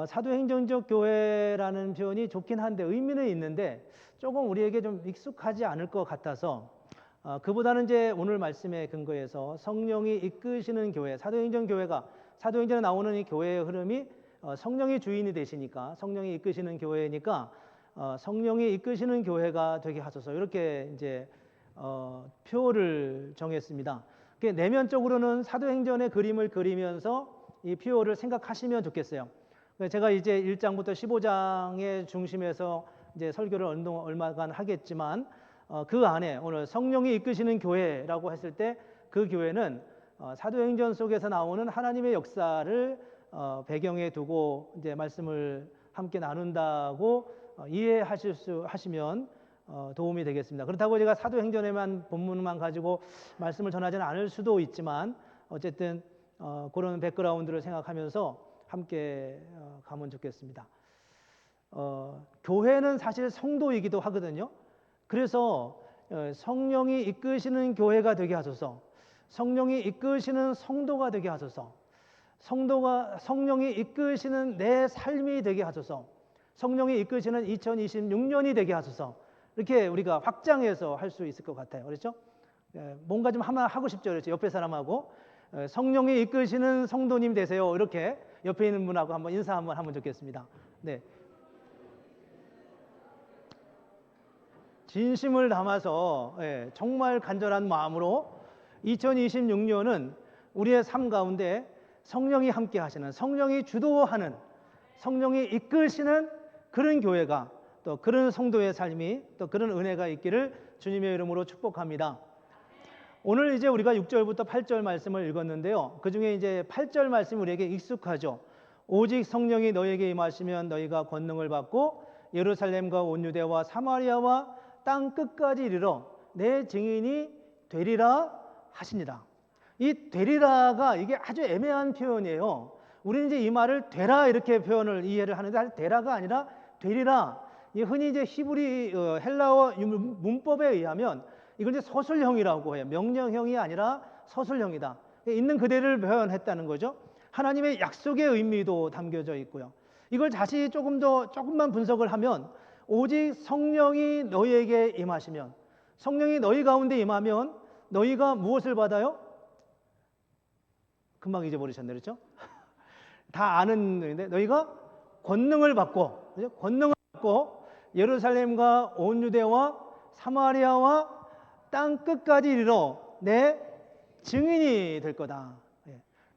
[SPEAKER 1] 사도행전적 교회라는 표현이 좋긴 한데 의미는 있는데 조금 우리에게 좀 익숙하지 않을 것 같아서 그보다는 이제 오늘 말씀에 근거해서 성령이 이끄시는 교회, 사도행전 교회가 사도행전에 나오는 이 교회의 흐름이 성령이 주인이 되시니까 성령이 이끄시는 교회니까 성령이 이끄시는 교회가 되게 하소서 이렇게 이제 표어를 정했습니다. 내면적으로는 사도행전의 그림을 그리면서 이 표어를 생각하시면 좋겠어요. 제가 이제 1장부터 15장의 중심에서 이제 설교를 얼마간 하겠지만 그 안에 오늘 성령이 이끄시는 교회라고 했을 때 그 교회는 사도행전 속에서 나오는 하나님의 역사를 배경에 두고 이제 말씀을 함께 나눈다고 이해하시면 도움이 되겠습니다. 그렇다고 제가 사도행전에만 본문만 가지고 말씀을 전하지는 않을 수도 있지만 어쨌든 그런 백그라운드를 생각하면서 함께 가면 좋겠습니다. 교회는 사실 성도이기도 하거든요. 그래서 성령이 이끄시는 교회가 되게 하소서. 성령이 이끄시는 성도가 되게 하소서. 성령이 이끄시는 내 삶이 되게 하소서. 성령이 이끄시는 2026년이 되게 하소서. 이렇게 우리가 확장해서 할 수 있을 것 같아요. 그렇죠? 뭔가 좀 하나 하고 싶죠. 그렇죠? 옆에 사람하고 성령이 이끄시는 성도님 되세요. 이렇게 옆에 있는 분하고 한번 인사 한번 하면 좋겠습니다. 네. 진심을 담아서 정말 간절한 마음으로 2026년은 우리의 삶 가운데 성령이 함께 하시는, 성령이 주도하는, 성령이 이끄시는 그런 교회가, 또 그런 성도의 삶이, 또 그런 은혜가 있기를 주님의 이름으로 축복합니다. 오늘 이제 우리가 6절부터 8절 말씀을 읽었는데요. 그 중에 이제 8절 말씀이 우리에게 익숙하죠. 오직 성령이 너희에게 임하시면 너희가 권능을 받고 예루살렘과 온 유대와 사마리아와 땅 끝까지 이르러 내 증인이 되리라 하시니라. 이 되리라가 이게 아주 애매한 표현이에요. 우리는 이제 이 말을 되라 이렇게 표현을 이해를 하는데 되라가 아니라 되리라. 흔히 이제 히브리 헬라어 문법에 의하면 이걸 이제 서술형이라고 해요. 명령형이 아니라 서술형이다. 있는 그대를 표현했다는 거죠. 하나님의 약속의 의미도 담겨져 있고요. 이걸 다시 조금만 분석을 하면 오직 성령이 너희에게 임하시면, 성령이 너희 가운데 임하면 너희가 무엇을 받아요? 금방 잊어버리셨네, 그렇죠? 다 아는 얘기인데 너희가 권능을 받고, 그렇죠? 권능을 받고 예루살렘과 온 유대와 사마리아와 땅 끝까지 이르러 내 증인이 될 거다.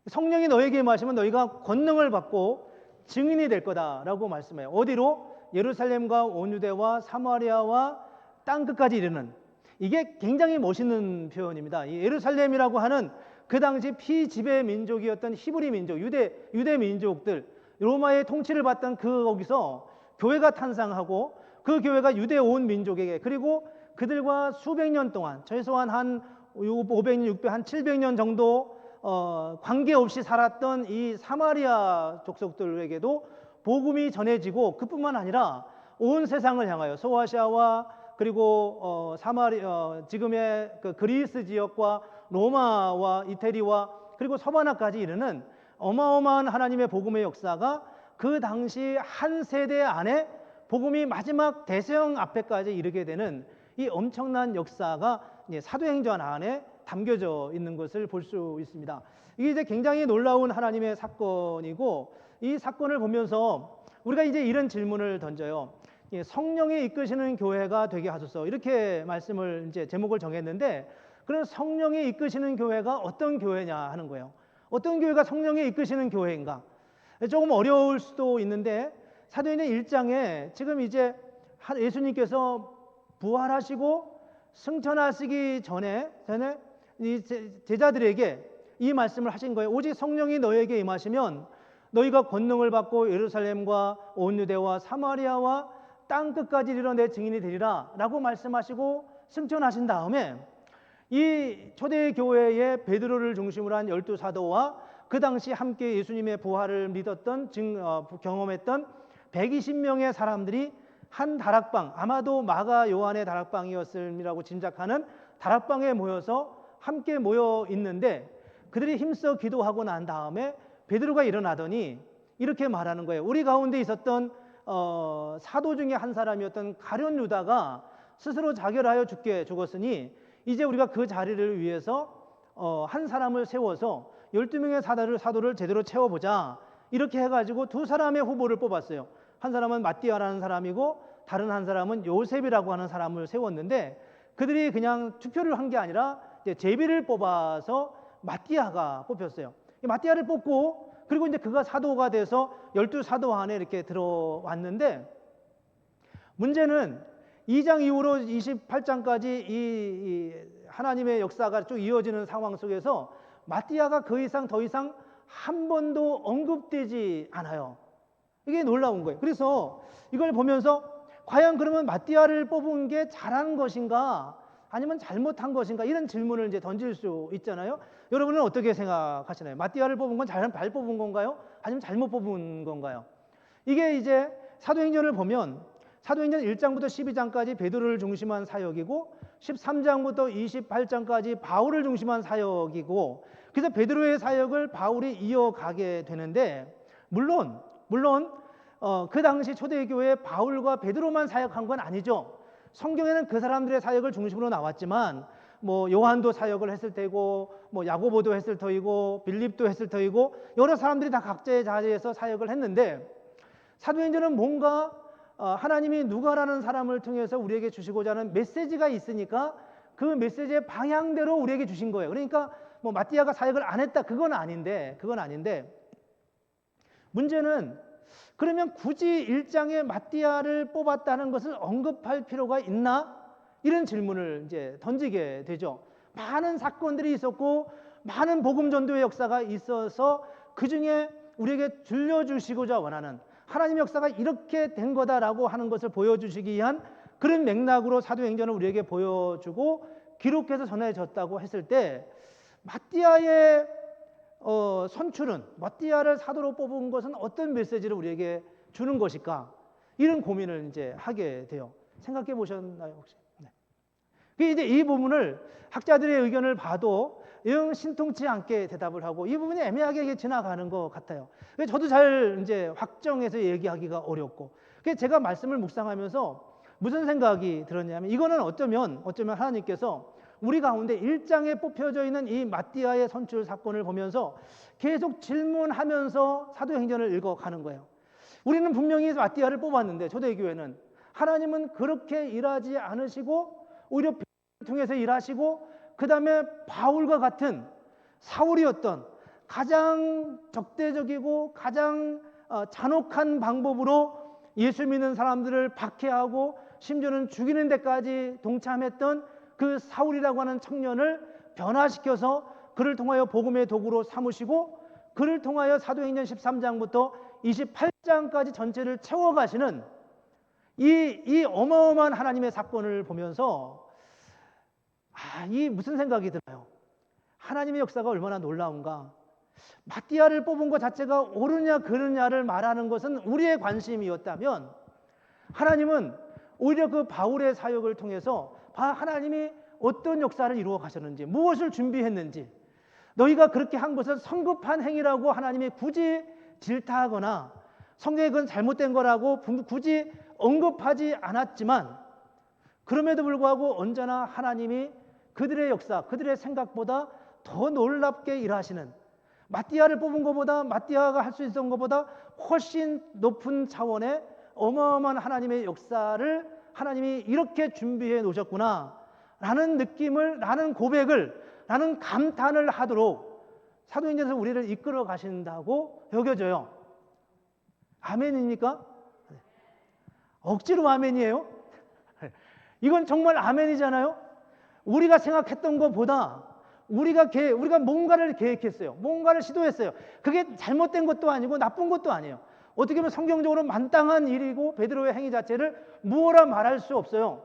[SPEAKER 1] 성령이 너에게 임하시면 너희가 권능을 받고 증인이 될 거다라고 말씀해요. 어디로? 예루살렘과 온 유대와 사마리아와 땅 끝까지 이르는. 이게 굉장히 멋있는 표현입니다. 이 예루살렘이라고 하는 그 당시 피지배 민족이었던 히브리 민족, 유대 민족들, 로마의 통치를 받던 거기서 교회가 탄생하고 그 교회가 유대 온 민족에게, 그리고 그들과 수백 년 동안 최소한 한 500년, 600, 한 700년 정도 관계없이 살았던 이 사마리아 족속들에게도 복음이 전해지고, 그뿐만 아니라 온 세상을 향하여 소아시아와 그리고 지금의 그 그리스 지역과 로마와 이태리와 그리고 서바나까지 이르는 어마어마한 하나님의 복음의 역사가 그 당시 한 세대 안에 복음이 마지막 대서양 앞에까지 이르게 되는 이 엄청난 역사가 사도행전 안에 담겨져 있는 것을 볼 수 있습니다. 이게 이제 굉장히 놀라운 하나님의 사건이고, 이 사건을 보면서 우리가 이제 이런 질문을 던져요. 성령이 이끄시는 교회가 되게 하소서, 이렇게 말씀을 이제 제목을 정했는데, 그럼 성령이 이끄시는 교회가 어떤 교회냐 하는 거예요. 어떤 교회가 성령이 이끄시는 교회인가? 조금 어려울 수도 있는데 사도행전 1장에 지금 이제 예수님께서 부활하시고 승천하시기 전에 이 제자들에게 이 말씀을 하신 거예요. 오직 성령이 너에게 임하시면 너희가 권능을 받고 예루살렘과 온 유대와 사마리아와 땅 끝까지 이르러 내 증인이 되리라 라고 말씀하시고 승천하신 다음에 이 초대교회의 베드로를 중심으로 한 12사도와 그 당시 함께 예수님의 부활을 믿었던 경험했던 120명의 사람들이 한 다락방, 아마도 마가 요한의 다락방이었음이라고 짐작하는 다락방에 모여서 함께 모여 있는데, 그들이 힘써 기도하고 난 다음에 베드로가 일어나더니 이렇게 말하는 거예요. 우리 가운데 있었던 사도 중에 한 사람이었던 가룟 유다가 스스로 자결하여 죽었으니 이제 우리가 그 자리를 위해서 한 사람을 세워서 12명의 사도를 제대로 채워보자, 이렇게 해가지고 두 사람의 후보를 뽑았어요. 한 사람은 마띠아라는 사람이고 다른 한 사람은 요셉이라고 하는 사람을 세웠는데, 그들이 그냥 투표를 한 게 아니라 이제 제비를 뽑아서 마띠아가 뽑혔어요. 마띠아를 뽑고, 그리고 이제 그가 사도가 돼서 12사도 안에 이렇게 들어왔는데, 문제는 2장 이후로 28장까지 이 하나님의 역사가 쭉 이어지는 상황 속에서 마띠아가 더 이상 한 번도 언급되지 않아요. 이게 놀라운 거예요. 그래서 이걸 보면서 과연 그러면 마띠아를 뽑은 게 잘한 것인가 아니면 잘못한 것인가, 이런 질문을 이제 던질 수 있잖아요. 여러분은 어떻게 생각하시나요? 마띠아를 뽑은 건 잘 뽑은 건가요? 아니면 잘못 뽑은 건가요? 이게 이제 사도행전을 보면 사도행전 1장부터 12장까지 베드로를 중심한 사역이고, 13장부터 28장까지 바울을 중심한 사역이고, 그래서 베드로의 사역을 바울이 이어가게 되는데, 물론 그 당시 초대교회에 바울과 베드로만 사역한 건 아니죠. 성경에는 그 사람들의 사역을 중심으로 나왔지만 뭐 요한도 사역을 했을 테고, 뭐 야고보도 했을 터이고, 빌립도 했을 터이고, 여러 사람들이 다 각자의 자리에서 사역을 했는데, 사도행전은 뭔가 하나님이 누가라는 사람을 통해서 우리에게 주시고자 하는 메시지가 있으니까 그 메시지의 방향대로 우리에게 주신 거예요. 그러니까 뭐 마띠아가 사역을 안 했다, 그건 아닌데 문제는, 그러면 굳이 1장에 마띠아를 뽑았다는 것을 언급할 필요가 있나? 이런 질문을 이제 던지게 되죠. 많은 사건들이 있었고 많은 복음 전도의 역사가 있어서 그 중에 우리에게 들려주시고자 원하는 하나님의 역사가 이렇게 된 거다라고 하는 것을 보여주시기 위한 그런 맥락으로 사도행전을 우리에게 보여주고 기록해서 전해졌다고 했을 때, 마띠아의 선출은, 마띠아를 사도로 뽑은 것은 어떤 메시지를 우리에게 주는 것일까? 이런 고민을 이제 하게 돼요. 생각해 보셨나요, 혹시? 네. 이제 이 부분을 학자들의 의견을 봐도 영 신통치 않게 대답을 하고, 이 부분이 애매하게 지나가는 것 같아요. 저도 잘 이제 확정해서 얘기하기가 어렵고, 제가 말씀을 묵상하면서 무슨 생각이 들었냐면, 이거는 어쩌면 하나님께서 우리 가운데 1장에 뽑혀져 있는 이 마띠아의 선출 사건을 보면서 계속 질문하면서 사도행전을 읽어가는 거예요. 우리는 분명히 마띠아를 뽑았는데, 초대교회는 하나님은 그렇게 일하지 않으시고 오히려 베드로를 통해서 일하시고, 그 다음에 바울과 같은 사울이었던 가장 적대적이고 가장 잔혹한 방법으로 예수 믿는 사람들을 박해하고 심지어는 죽이는 데까지 동참했던 그 사울이라고 하는 청년을 변화시켜서 그를 통하여 복음의 도구로 삼으시고, 그를 통하여 사도행전 13장부터 28장까지 전체를 채워가시는 이 어마어마한 하나님의 사건을 보면서 이 무슨 생각이 들어요? 하나님의 역사가 얼마나 놀라운가. 마띠아를 뽑은 것 자체가 옳으냐 그르냐를 말하는 것은 우리의 관심이었다면, 하나님은 오히려 그 바울의 사역을 통해서 하나님이 어떤 역사를 이루어 가셨는지, 무엇을 준비했는지, 너희가 그렇게 한 것은 성급한 행위라고 하나님이 굳이 질타하거나 성경에 그건 잘못된 거라고 굳이 언급하지 않았지만, 그럼에도 불구하고 언제나 하나님이 그들의 역사, 그들의 생각보다 더 놀랍게 일하시는, 마띠아를 뽑은 것보다, 마띠아가 할 수 있었던 것보다 훨씬 높은 차원의 어마어마한 하나님의 역사를 하나님이 이렇게 준비해 놓으셨구나 라는 느낌을, 라는 고백을, 라는 감탄을 하도록 사도행전에서 우리를 이끌어 가신다고 여겨져요. 아멘입니까? 억지로 아멘이에요? 이건 정말 아멘이잖아요. 우리가 생각했던 것보다 우리가 뭔가를 계획했어요. 뭔가를 시도했어요. 그게 잘못된 것도 아니고 나쁜 것도 아니에요. 어떻게 보면 성경적으로 만땅한 일이고 베드로의 행위 자체를 무엇라 말할 수 없어요.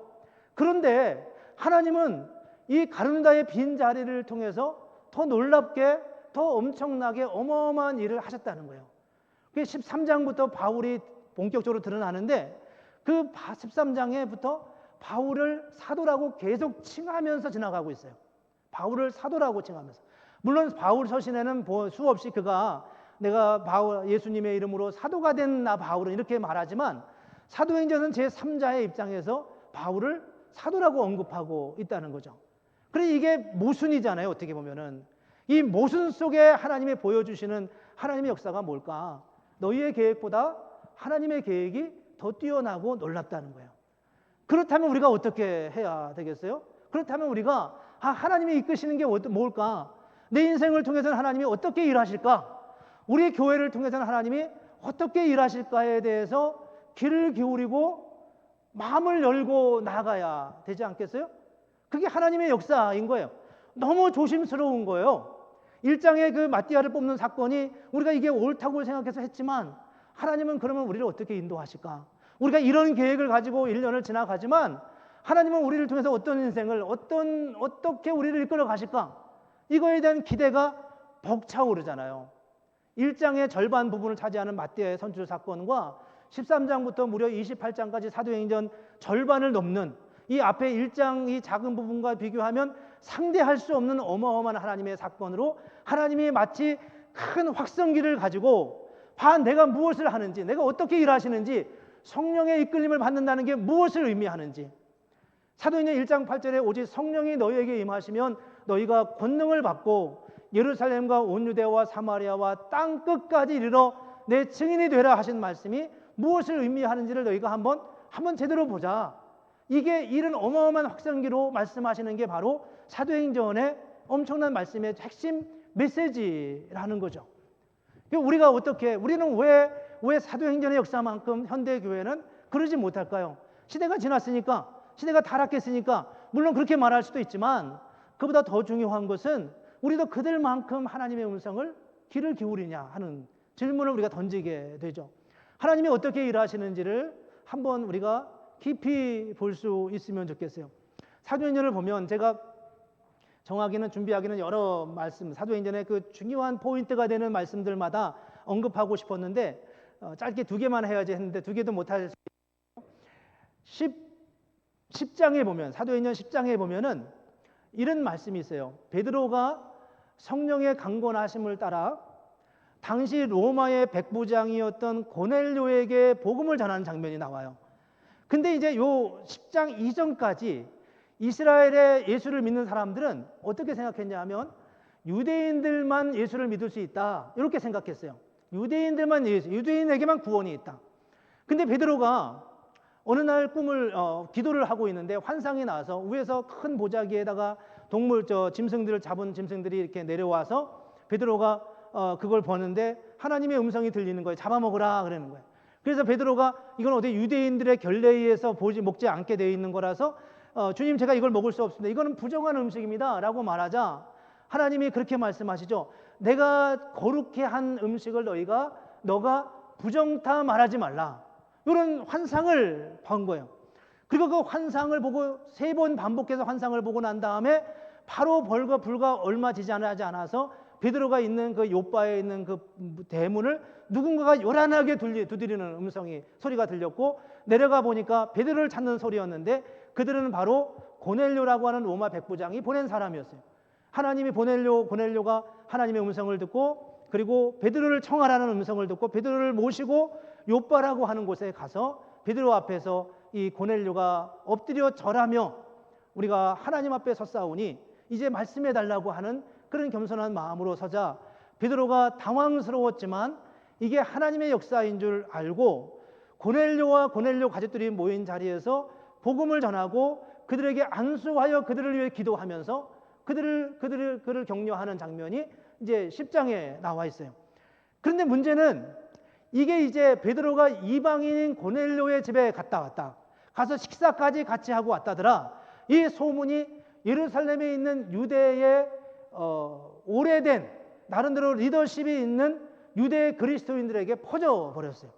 [SPEAKER 1] 그런데 하나님은 이 가룟다의 빈 자리를 통해서 더 놀랍게, 더 엄청나게 어마어마한 일을 하셨다는 거예요. 그게 13장부터 바울이 본격적으로 드러나는데, 그 13장에부터 바울을 사도라고 계속 칭하면서 지나가고 있어요. 바울을 사도라고 칭하면서. 물론 바울 서신에는 수없이 그가 내가 예수님의 이름으로 사도가 된 나 바울은 이렇게 말하지만, 사도행전은 제3자의 입장에서 바울을 사도라고 언급하고 있다는 거죠. 그래, 이게 모순이잖아요. 어떻게 보면은 이 모순 속에 하나님이 보여주시는 하나님의 역사가 뭘까? 너희의 계획보다 하나님의 계획이 더 뛰어나고 놀랍다는 거예요. 그렇다면 우리가 어떻게 해야 되겠어요? 그렇다면 우리가 하나님이 이끄시는 게 뭘까? 내 인생을 통해서는 하나님이 어떻게 일하실까? 우리의 교회를 통해서는 하나님이 어떻게 일하실까에 대해서 귀를 기울이고 마음을 열고 나가야 되지 않겠어요? 그게 하나님의 역사인 거예요. 너무 조심스러운 거예요. 1장의 그 마띠아를 뽑는 사건이 우리가 이게 옳다고 생각해서 했지만, 하나님은 그러면 우리를 어떻게 인도하실까? 우리가 이런 계획을 가지고 1년을 지나가지만 하나님은 우리를 통해서 어떤 인생을 어떻게 우리를 이끌어 가실까? 이거에 대한 기대가 벅차오르잖아요. 1장의 절반 부분을 차지하는 마띠아의 선출 사건과 13장부터 무려 28장까지 사도행전 절반을 넘는 이 앞에 1장 이 작은 부분과 비교하면 상대할 수 없는 어마어마한 하나님의 사건으로 하나님이 마치 큰 확성기를 가지고 내가 무엇을 하는지, 내가 어떻게 일하시는지, 성령의 이끌림을 받는다는 게 무엇을 의미하는지. 사도행전 1장 8절에 오직 성령이 너희에게 임하시면 너희가 권능을 받고 예루살렘과 온 유대와 사마리아와 땅 끝까지 이르러 내 증인이 되라 하신 말씀이 무엇을 의미하는지를 너희가 한번 제대로 보자. 이게 이런 어마어마한 확성기로 말씀하시는 게 바로 사도행전의 엄청난 말씀의 핵심 메시지라는 거죠. 우리는 왜 사도행전의 역사만큼 현대교회는 그러지 못할까요? 시대가 지났으니까, 시대가 타락했으니까, 물론 그렇게 말할 수도 있지만 그보다 더 중요한 것은 우리도 그들만큼 하나님의 음성을 귀를 기울이냐 하는 질문을 우리가 던지게 되죠. 하나님이 어떻게 일하시는지를 한번 우리가 깊이 볼 수 있으면 좋겠어요. 사도행전을 보면 제가 정하기는 준비하기는 여러 말씀, 사도행전의 그 중요한 포인트가 되는 말씀들마다 언급하고 싶었는데 짧게 2개만 해야지 했는데 2개도 못할 수 있어요. 10장에 보면, 사도행전 10장에 보면은 이런 말씀이 있어요. 베드로가 성령의 강권하심을 따라 당시 로마의 백부장이었던 고넬료에게 복음을 전하는 장면이 나와요. 근데 이제 요 10장 이전까지 이스라엘의 예수를 믿는 사람들은 어떻게 생각했냐 하면 유대인들만 예수를 믿을 수 있다, 이렇게 생각했어요. 유대인들만 유대인에게만 구원이 있다. 근데 베드로가 어느 날 기도를 하고 있는데 환상이 나와서 위에서 큰 보자기에다가 짐승들을 잡은 짐승들이 이렇게 내려와서 베드로가 그걸 보는데 하나님의 음성이 들리는 거예요. 잡아먹으라 그러는 거예요. 그래서 베드로가 이건 어디 유대인들의 결례에서 먹지 않게 되어 있는 거라서 주님, 제가 이걸 먹을 수 없습니다. 이거는 부정한 음식입니다 라고 말하자 하나님이 그렇게 말씀하시죠. 내가 거룩해 한 음식을 너가 부정타 말하지 말라, 이런 환상을 본 거예요. 그리고 그 환상을 보고 3번 반복해서 환상을 보고 난 다음에 바로 불과 얼마 지나지 않아서 베드로가 있는 그 요바에 있는 그 대문을 누군가가 요란하게 두드리는 소리가 들렸고, 내려가 보니까 베드로를 찾는 소리였는데 그들은 바로 고넬료라고 하는 로마 백부장이 보낸 사람이었어요. 하나님이 고넬료가 하나님의 음성을 듣고, 그리고 베드로를 청하라는 음성을 듣고 베드로를 모시고 요바라고 하는 곳에 가서 베드로 앞에서 이 고넬료가 엎드려 절하며 우리가 하나님 앞에 섰사오니 이제 말씀해 달라고 하는 그런 겸손한 마음으로 서자 베드로가 당황스러웠지만 이게 하나님의 역사인 줄 알고 고넬료와 고넬료 가족들이 모인 자리에서 복음을 전하고 그들에게 안수하여 그들을 위해 기도하면서 그를 격려하는 장면이 이제 10장에 나와 있어요. 그런데 문제는 이게 이제 베드로가 이방인인 고넬료의 집에 갔다 왔다, 가서 식사까지 같이 하고 왔다더라, 이 소문이 예루살렘에 있는 유대의 오래된 나름대로 리더십이 있는 유대 그리스도인들에게 퍼져버렸어요.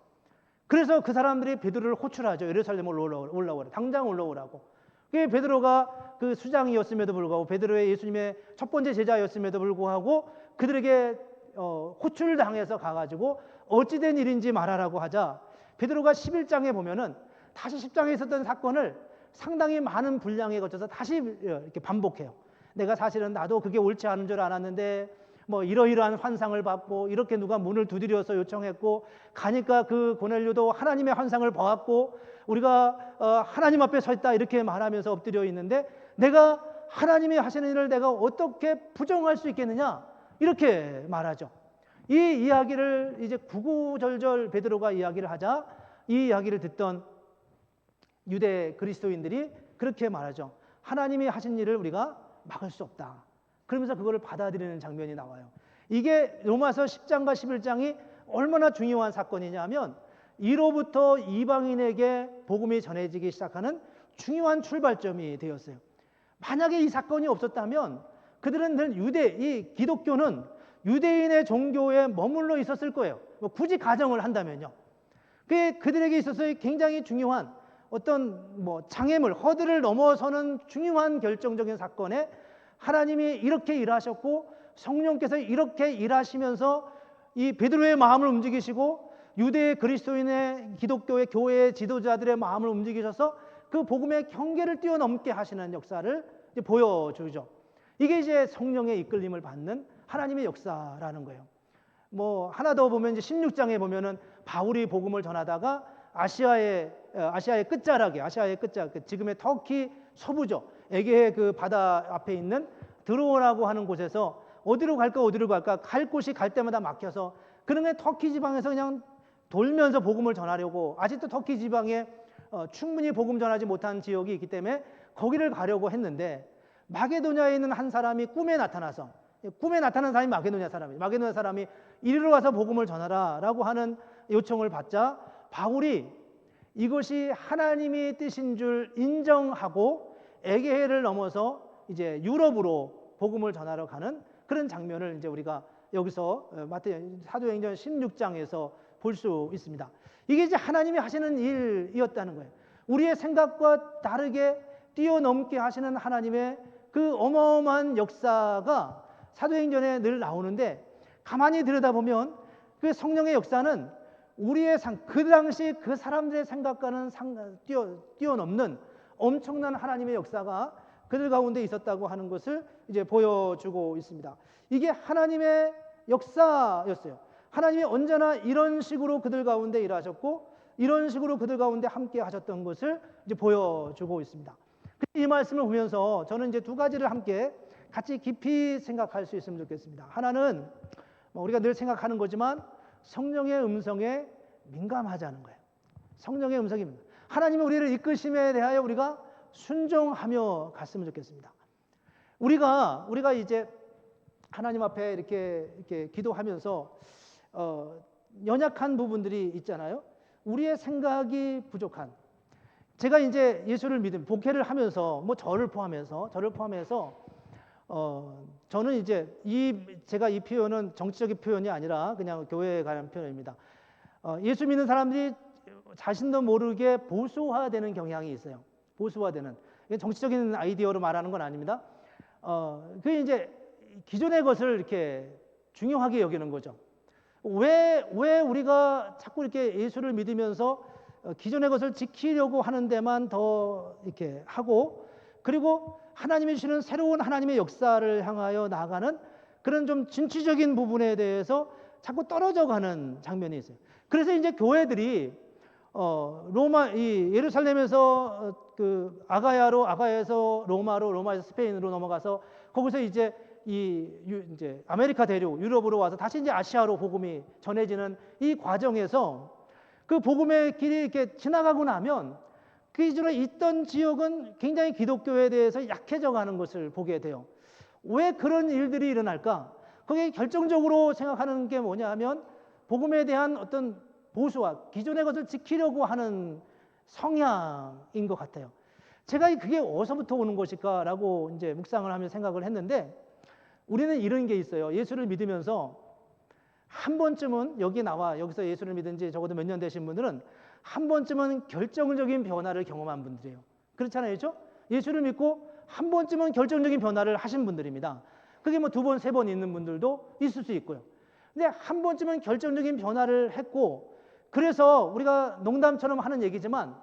[SPEAKER 1] 그래서 그 사람들이 베드로를 호출하죠. 예루살렘으로 올라오라, 당장 올라오라고. 그게 베드로가 그 수장이었음에도 불구하고, 베드로의 예수님의 첫 번째 제자였음에도 불구하고 그들에게 호출당해서 가가지고 어찌된 일인지 말하라고 하자 베드로가 11장에 보면은 다시 10장에 있었던 사건을 상당히 많은 분량에 거쳐서 다시 이렇게 반복해요. 내가 사실은 나도 그게 옳지 않은 줄 알았는데 이러이러한 환상을 받고 이렇게 누가 문을 두드려서 요청했고 가니까 그 고넬료도 하나님의 환상을 보았고 우리가 하나님 앞에 서 있다, 이렇게 말하면서 엎드려 있는데 내가 하나님이 하시는 일을 내가 어떻게 부정할 수 있겠느냐, 이렇게 말하죠. 이 이야기를 이제 구구절절 베드로가 이야기를 하자 이 이야기를 듣던 유대 그리스도인들이 그렇게 말하죠. 하나님이 하신 일을 우리가 막을 수 없다. 그러면서 그거를 받아들이는 장면이 나와요. 이게 로마서 10장과 11장이 얼마나 중요한 사건이냐면 이로부터 이방인에게 복음이 전해지기 시작하는 중요한 출발점이 되었어요. 만약에 이 사건이 없었다면 그들은 늘 이 기독교는 유대인의 종교에 머물러 있었을 거예요. 굳이 가정을 한다면요. 그게 그들에게 있어서 굉장히 중요한 어떤 장애물, 허들을 넘어서는 중요한 결정적인 사건에 하나님이 이렇게 일하셨고 성령께서 이렇게 일하시면서 이 베드로의 마음을 움직이시고 유대 그리스도인의 기독교의 교회의 지도자들의 마음을 움직이셔서 그 복음의 경계를 뛰어넘게 하시는 역사를 이제 보여주죠. 이게 이제 성령의 이끌림을 받는 하나님의 역사라는 거예요. 뭐 하나 더 보면 이제 16장에 보면은 바울이 복음을 전하다가 아시아의 끝자락에, 지금의 터키 서부죠. 에게해 그 바다 앞에 있는 드로라고 하는 곳에서 어디로 갈까 갈 곳이 갈 때마다 막혀서 그러면 터키 지방에서 그냥 돌면서 복음을 전하려고, 아직도 터키 지방에 충분히 복음 전하지 못한 지역이 있기 때문에 거기를 가려고 했는데, 마게도냐에 있는 한 사람이 꿈에 나타난 사람이 마게도냐 사람이 이리로 와서 복음을 전하라라고 하는 요청을 받자 바울이 이것이 하나님의 뜻인 줄 인정하고 에게해를 넘어서 이제 유럽으로 복음을 전하러 가는 그런 장면을 이제 우리가 여기서 사도행전 16장에서 볼 수 있습니다. 이게 이제 하나님이 하시는 일이었다는 거예요. 우리의 생각과 다르게 뛰어넘게 하시는 하나님의 그 어마어마한 역사가 사도행전에 늘 나오는데, 가만히 들여다보면 그 성령의 역사는 우리의 그 당시 그 사람들의 생각과는 뛰어넘는 엄청난 하나님의 역사가 그들 가운데 있었다고 하는 것을 이제 보여주고 있습니다. 이게 하나님의 역사였어요. 하나님이 언제나 이런 식으로 그들 가운데 일하셨고 이런 식으로 그들 가운데 함께 하셨던 것을 이제 보여주고 있습니다. 이 말씀을 보면서 저는 이제 두 가지를 함께 같이 깊이 생각할 수 있으면 좋겠습니다. 하나는 우리가 늘 생각하는 거지만 성령의 음성에 민감하자는 거예요. 성령의 음성입니다. 하나님이 우리를 이끄심에 대하여 우리가 순종하며 갔으면 좋겠습니다. 우리가 이제 하나님 앞에 이렇게 기도하면서 연약한 부분들이 있잖아요. 우리의 생각이 부족한. 제가 이제 예수를 믿은 목회를 하면서 저를 포함해서 저는 이제 제가 이 표현은 정치적인 표현이 아니라 그냥 교회에 관한 표현입니다. 예수 믿는 사람들이 자신도 모르게 보수화되는 경향이 있어요. 보수화되는. 정치적인 아이디어로 말하는 건 아닙니다. 그게 이제 기존의 것을 이렇게 중요하게 여기는 거죠. 왜 우리가 자꾸 이렇게 예수를 믿으면서 기존의 것을 지키려고 하는 데만 더 이렇게 하고, 그리고 하나님이 주시는 새로운 하나님의 역사를 향하여 나아가는 그런 좀 진취적인 부분에 대해서 자꾸 떨어져 가는 장면이 있어요. 그래서 이제 교회들이 예루살렘에서 아가야에서 로마로, 로마에서 스페인으로 넘어가서 거기서 이제 이제 아메리카 대륙 유럽으로 와서 다시 이제 아시아로 복음이 전해지는 이 과정에서 그 복음의 길이 이렇게 지나가고 나면 그 이전에 있던 지역은 굉장히 기독교에 대해서 약해져 가는 것을 보게 돼요. 왜 그런 일들이 일어날까? 거기에 결정적으로 생각하는 게 뭐냐 하면 복음에 대한 어떤 보수와 기존의 것을 지키려고 하는 성향인 것 같아요. 제가 그게 어디서부터 오는 것일까라고 이제 묵상을 하며 생각을 했는데, 우리는 이런 게 있어요. 예수를 믿으면서 한 번쯤은 여기서 예수를 믿은 지 적어도 몇 년 되신 분들은 한 번쯤은 결정적인 변화를 경험한 분들이에요. 그렇잖아요, 그렇죠? 예수를 믿고 한 번쯤은 결정적인 변화를 하신 분들입니다. 그게 두 번, 세 번 있는 분들도 있을 수 있고요. 근데 한 번쯤은 결정적인 변화를 했고, 그래서 우리가 농담처럼 하는 얘기지만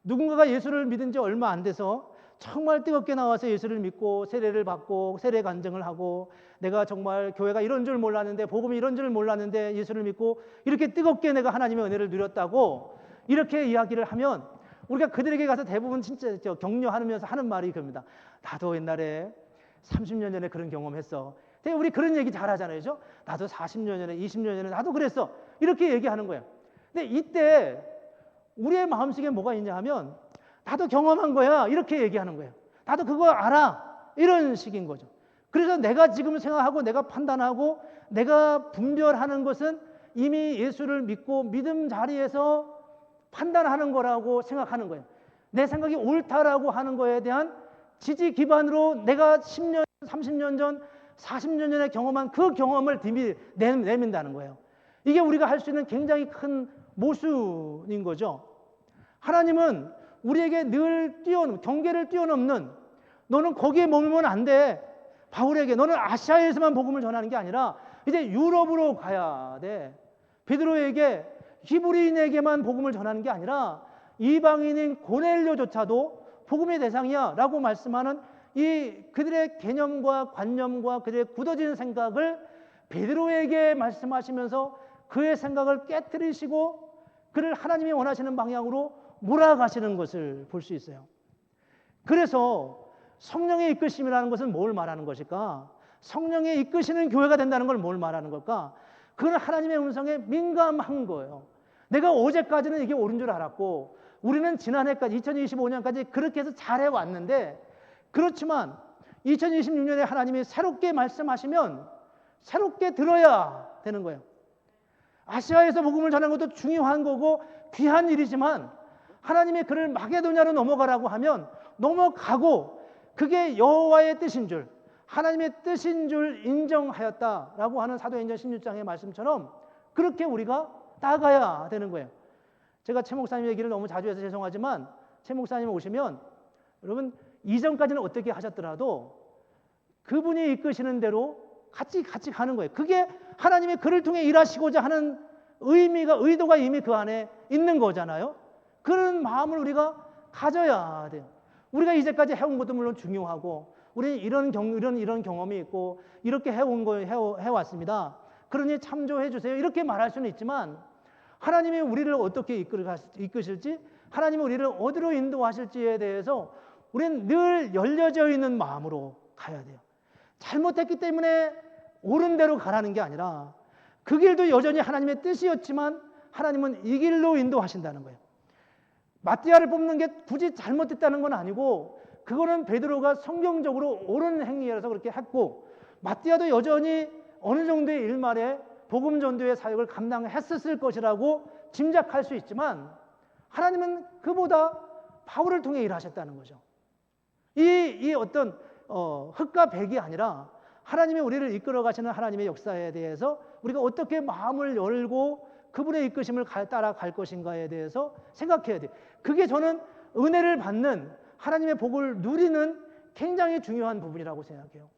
[SPEAKER 1] 누군가가 예수를 믿은 지 얼마 안 돼서 정말 뜨겁게 나와서 예수를 믿고 세례를 받고 세례 간증을 하고, 내가 정말 교회가 이런 줄 몰랐는데, 복음이 이런 줄 몰랐는데 예수를 믿고 이렇게 뜨겁게 내가 하나님의 은혜를 누렸다고 이렇게 이야기를 하면, 우리가 그들에게 가서 대부분 진짜 격려하면서 하는 말이 그럽니다. 나도 옛날에 30년 전에 그런 경험했어. 되게 우리 그런 얘기 잘 하잖아요, 그죠? 나도 40년 전에 20년 전에 나도 그랬어. 이렇게 얘기하는 거예요. 근데 이때 우리의 마음속에 뭐가 있냐 하면, 나도 경험한 거야, 이렇게 얘기하는 거예요. 나도 그거 알아, 이런 식인 거죠. 그래서 내가 지금 생각하고 내가 판단하고 내가 분별하는 것은 이미 예수를 믿고 믿음 자리에서 판단하는 거라고 생각하는 거예요. 내 생각이 옳다라고 하는 거에 대한 지지 기반으로 내가 10년, 30년 전, 40년 전에 경험한 그 경험을 내민다는 거예요. 이게 우리가 할 수 있는 굉장히 큰 모순인 거죠. 하나님은 우리에게 늘 경계를 뛰어넘는, 너는 거기에 머물면 안 돼. 바울에게 너는 아시아에서만 복음을 전하는 게 아니라 이제 유럽으로 가야 돼. 베드로에게 히브리인에게만 복음을 전하는 게 아니라 이방인인 고넬료조차도 복음의 대상이야 라고 말씀하는 이 그들의 개념과 관념과 그들의 굳어진 생각을 베드로에게 말씀하시면서 그의 생각을 깨뜨리시고 그를 하나님이 원하시는 방향으로 몰아가시는 것을 볼 수 있어요. 그래서 성령의 이끄심이라는 것은 뭘 말하는 것일까? 성령의 이끄시는 교회가 된다는 걸 뭘 말하는 걸까? 그건 하나님의 음성에 민감한 거예요. 내가 어제까지는 이게 옳은 줄 알았고 우리는 지난해까지 2025년까지 그렇게 해서 잘해왔는데, 그렇지만 2026년에 하나님이 새롭게 말씀하시면 새롭게 들어야 되는 거예요. 아시아에서 복음을 전하는 것도 중요한 거고 귀한 일이지만 하나님의 그를 마게도냐로 넘어가라고 하면 넘어가고 그게 여호와의 뜻인 줄, 하나님의 뜻인 줄 인정하였다라고 하는 사도행전 16장의 말씀처럼 그렇게 우리가 나아가야 되는 거예요. 제가 최 목사님 얘기를 너무 자주 해서 죄송하지만 최 목사님 오시면 여러분 이전까지는 어떻게 하셨더라도 그분이 이끄시는 대로 같이 가는 거예요. 그게 하나님이 그를 통해 일하시고자 하는 의도가 이미 그 안에 있는 거잖아요. 그런 마음을 우리가 가져야 돼요. 우리가 이제까지 해온 것도 물론 중요하고 우리는 이런 경험이 있고 이렇게 해왔습니다. 그러니 참조해 주세요. 이렇게 말할 수는 있지만 하나님이 우리를 어떻게 이끄실지, 하나님이 우리를 어디로 인도하실지에 대해서 우리는 늘 열려져 있는 마음으로 가야 돼요. 잘못했기 때문에 옳은 대로 가라는 게 아니라 그 길도 여전히 하나님의 뜻이었지만 하나님은 이 길로 인도하신다는 거예요. 마띠아를 뽑는 게 굳이 잘못됐다는 건 아니고 그거는 베드로가 성경적으로 옳은 행위라서 그렇게 했고, 마띠아도 여전히 어느 정도의 일말에 복음 전도의 사역을 감당했었을 것이라고 짐작할 수 있지만 하나님은 그보다 바울을 통해 일하셨다는 거죠. 이 어떤 흙과 백이 아니라 하나님이 우리를 이끌어 가시는 하나님의 역사에 대해서 우리가 어떻게 마음을 열고 그분의 이끄심을 따라갈 것인가에 대해서 생각해야 돼요. 그게 저는 은혜를 받는 하나님의 복을 누리는 굉장히 중요한 부분이라고 생각해요.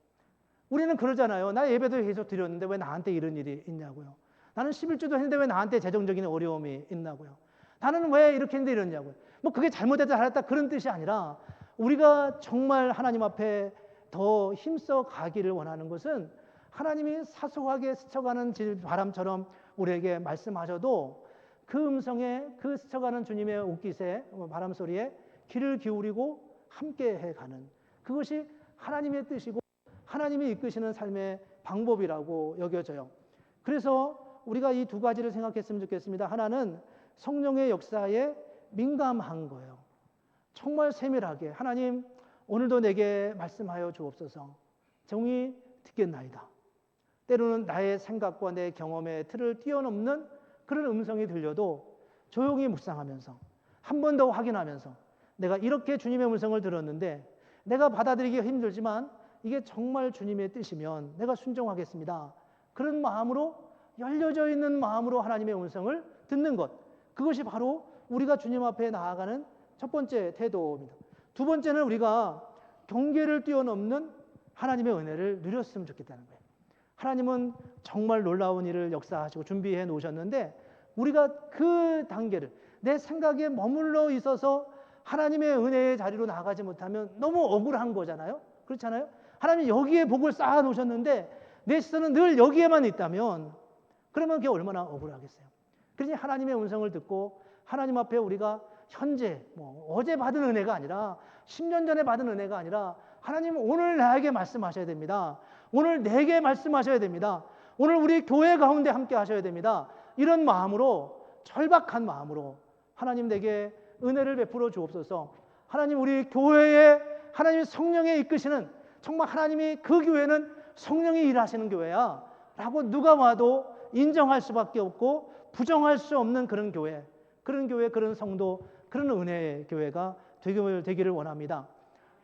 [SPEAKER 1] 우리는 그러잖아요. 나 예배도 계속 드렸는데 왜 나한테 이런 일이 있냐고요. 나는 11주도 했는데 왜 나한테 재정적인 어려움이 있냐고요. 나는 왜 이렇게 했는데 이러냐고요. 뭐 그게 잘못됐다 잘했다 그런 뜻이 아니라 우리가 정말 하나님 앞에 더 힘써 가기를 원하는 것은 하나님이 사소하게 스쳐가는 바람처럼 우리에게 말씀하셔도 그 음성에, 그 스쳐가는 주님의 옷깃에 바람 소리에 귀를 기울이고 함께 해가는 그것이 하나님의 뜻이고 하나님이 이끄시는 삶의 방법이라고 여겨져요. 그래서 우리가 이 두 가지를 생각했으면 좋겠습니다. 하나는 성령의 역사에 민감한 거예요. 정말 세밀하게 하나님 오늘도 내게 말씀하여 주옵소서. 정히 듣겠나이다. 때로는 나의 생각과 내 경험의 틀을 뛰어넘는 그런 음성이 들려도 조용히 묵상하면서 한 번 더 확인하면서 내가 이렇게 주님의 음성을 들었는데 내가 받아들이기가 힘들지만 이게 정말 주님의 뜻이면 내가 순종하겠습니다. 그런 마음으로 열려져 있는 마음으로 하나님의 음성을 듣는 것, 그것이 바로 우리가 주님 앞에 나아가는 첫 번째 태도입니다. 두 번째는 우리가 경계를 뛰어넘는 하나님의 은혜를 누렸으면 좋겠다는 거예요. 하나님은 정말 놀라운 일을 역사하시고 준비해 놓으셨는데 우리가 그 단계를 내 생각에 머물러 있어서 하나님의 은혜의 자리로 나아가지 못하면 너무 억울한 거잖아요. 그렇잖아요. 하나님이 여기에 복을 쌓아 놓으셨는데 내 시선은 늘 여기에만 있다면 그러면 그게 얼마나 억울하겠어요. 그러니 하나님의 음성을 듣고 하나님 앞에 우리가 현재 어제 받은 은혜가 아니라 10년 전에 받은 은혜가 아니라 하나님 오늘 나에게 말씀하셔야 됩니다. 오늘 내게 말씀하셔야 됩니다. 오늘 우리 교회 가운데 함께 하셔야 됩니다. 이런 마음으로, 절박한 마음으로 하나님 내게 은혜를 베풀어 주옵소서. 하나님 우리 교회에 하나님 성령에 이끄시는, 정말 하나님이 그 교회는 성령이 일하시는 교회야 라고 누가 와도 인정할 수밖에 없고 부정할 수 없는 그런 교회, 그런 성도, 그런 은혜의 교회가 되기를 원합니다.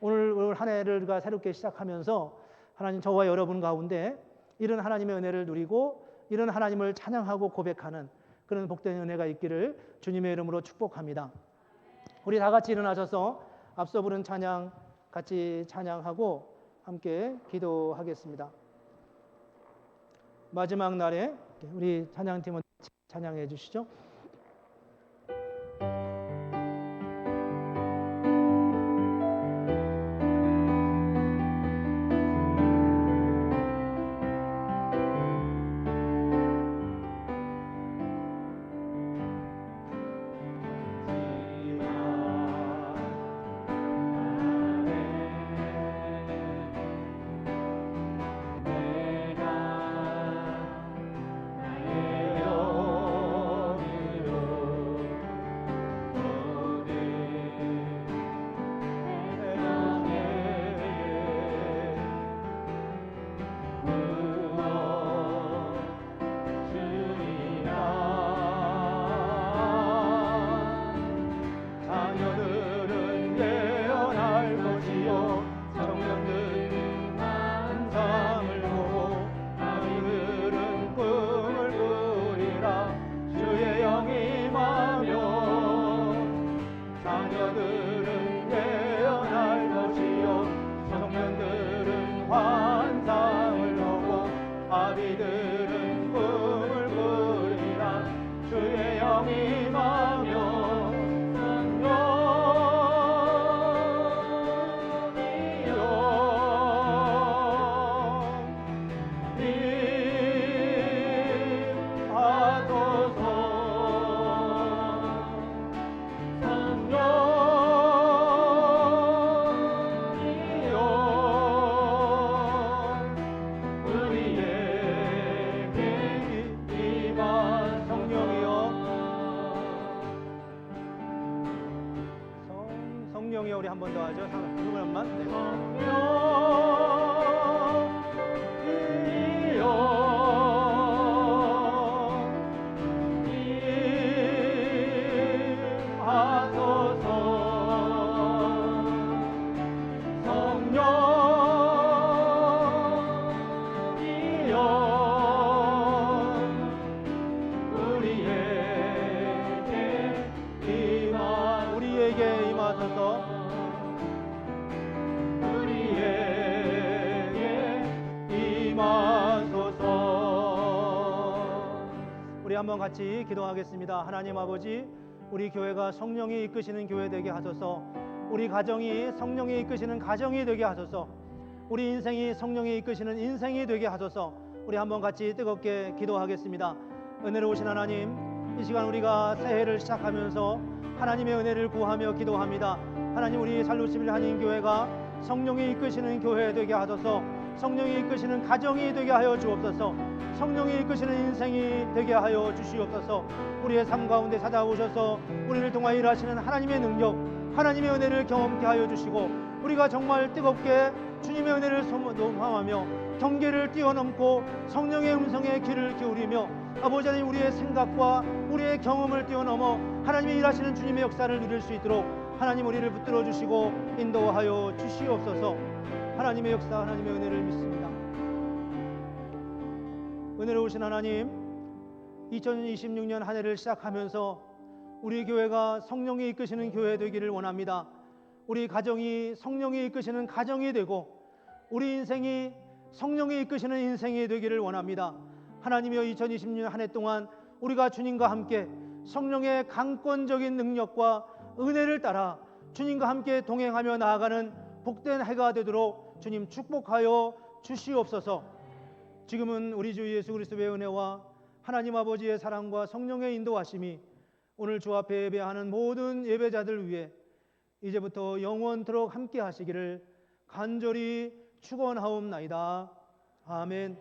[SPEAKER 1] 오늘 한 해를 새롭게 시작하면서 하나님 저와 여러분 가운데 이런 하나님의 은혜를 누리고 이런 하나님을 찬양하고 고백하는 그런 복된 은혜가 있기를 주님의 이름으로 축복합니다. 우리 다 같이 일어나셔서 앞서 부른 찬양 같이 찬양하고 함께 기도하겠습니다. 마지막 날에 우리 찬양팀은 찬양해 주시죠. 번 더 하죠. 누구만? 네. 우리에게 임하소서. 우리 한번 같이 기도하겠습니다. 하나님 아버지, 우리 교회가 성령이 이끄시는 교회 되게 하소서. 우리 가정이 성령이 이끄시는 가정이 되게 하소서. 우리 인생이 성령이 이끄시는 인생이 되게 하소서. 우리 한번 같이 뜨겁게 기도하겠습니다. 은혜로우신 하나님, 이 시간 우리가 새해를 시작하면서 하나님의 은혜를 구하며 기도합니다. 하나님, 우리 살루시빌 한인교회가 성령이 이끄시는 교회 되게 하소서. 성령이 이끄시는 가정이 되게 하여 주옵소서. 성령이 이끄시는 인생이 되게 하여 주시옵소서. 우리의 삶 가운데 찾아오셔서 우리를 통하여 일하시는 하나님의 능력, 하나님의 은혜를 경험케 하여 주시고, 우리가 정말 뜨겁게 주님의 은혜를 소망하며 경계를 뛰어넘고 성령의 음성에 귀를 기울이며 아버지 하나님, 우리의 생각과 우리의 경험을 뛰어넘어 하나님이 일하시는 주님의 역사를 누릴 수 있도록 하나님 우리를 붙들어 주시고 인도하여 주시옵소서. 하나님의 역사, 하나님의 은혜를 믿습니다. 은혜로우신 하나님, 2026년 한 해를 시작하면서 우리 교회가 성령이 이끄시는 교회 되기를 원합니다. 우리 가정이 성령이 이끄시는 가정이 되고 우리 인생이 성령이 이끄시는 인생이 되기를 원합니다. 하나님이여, 2026년 한 해 동안 우리가 주님과 함께 성령의 강권적인 능력과 은혜를 따라 주님과 함께 동행하며 나아가는 복된 해가 되도록 주님 축복하여 주시옵소서. 지금은 우리 주 예수 그리스도의 은혜와 하나님 아버지의 사랑과 성령의 인도하심이 오늘 주 앞에 예배하는 모든 예배자들 위해 이제부터 영원토록 함께 하시기를 간절히 축원하옵나이다. 아멘.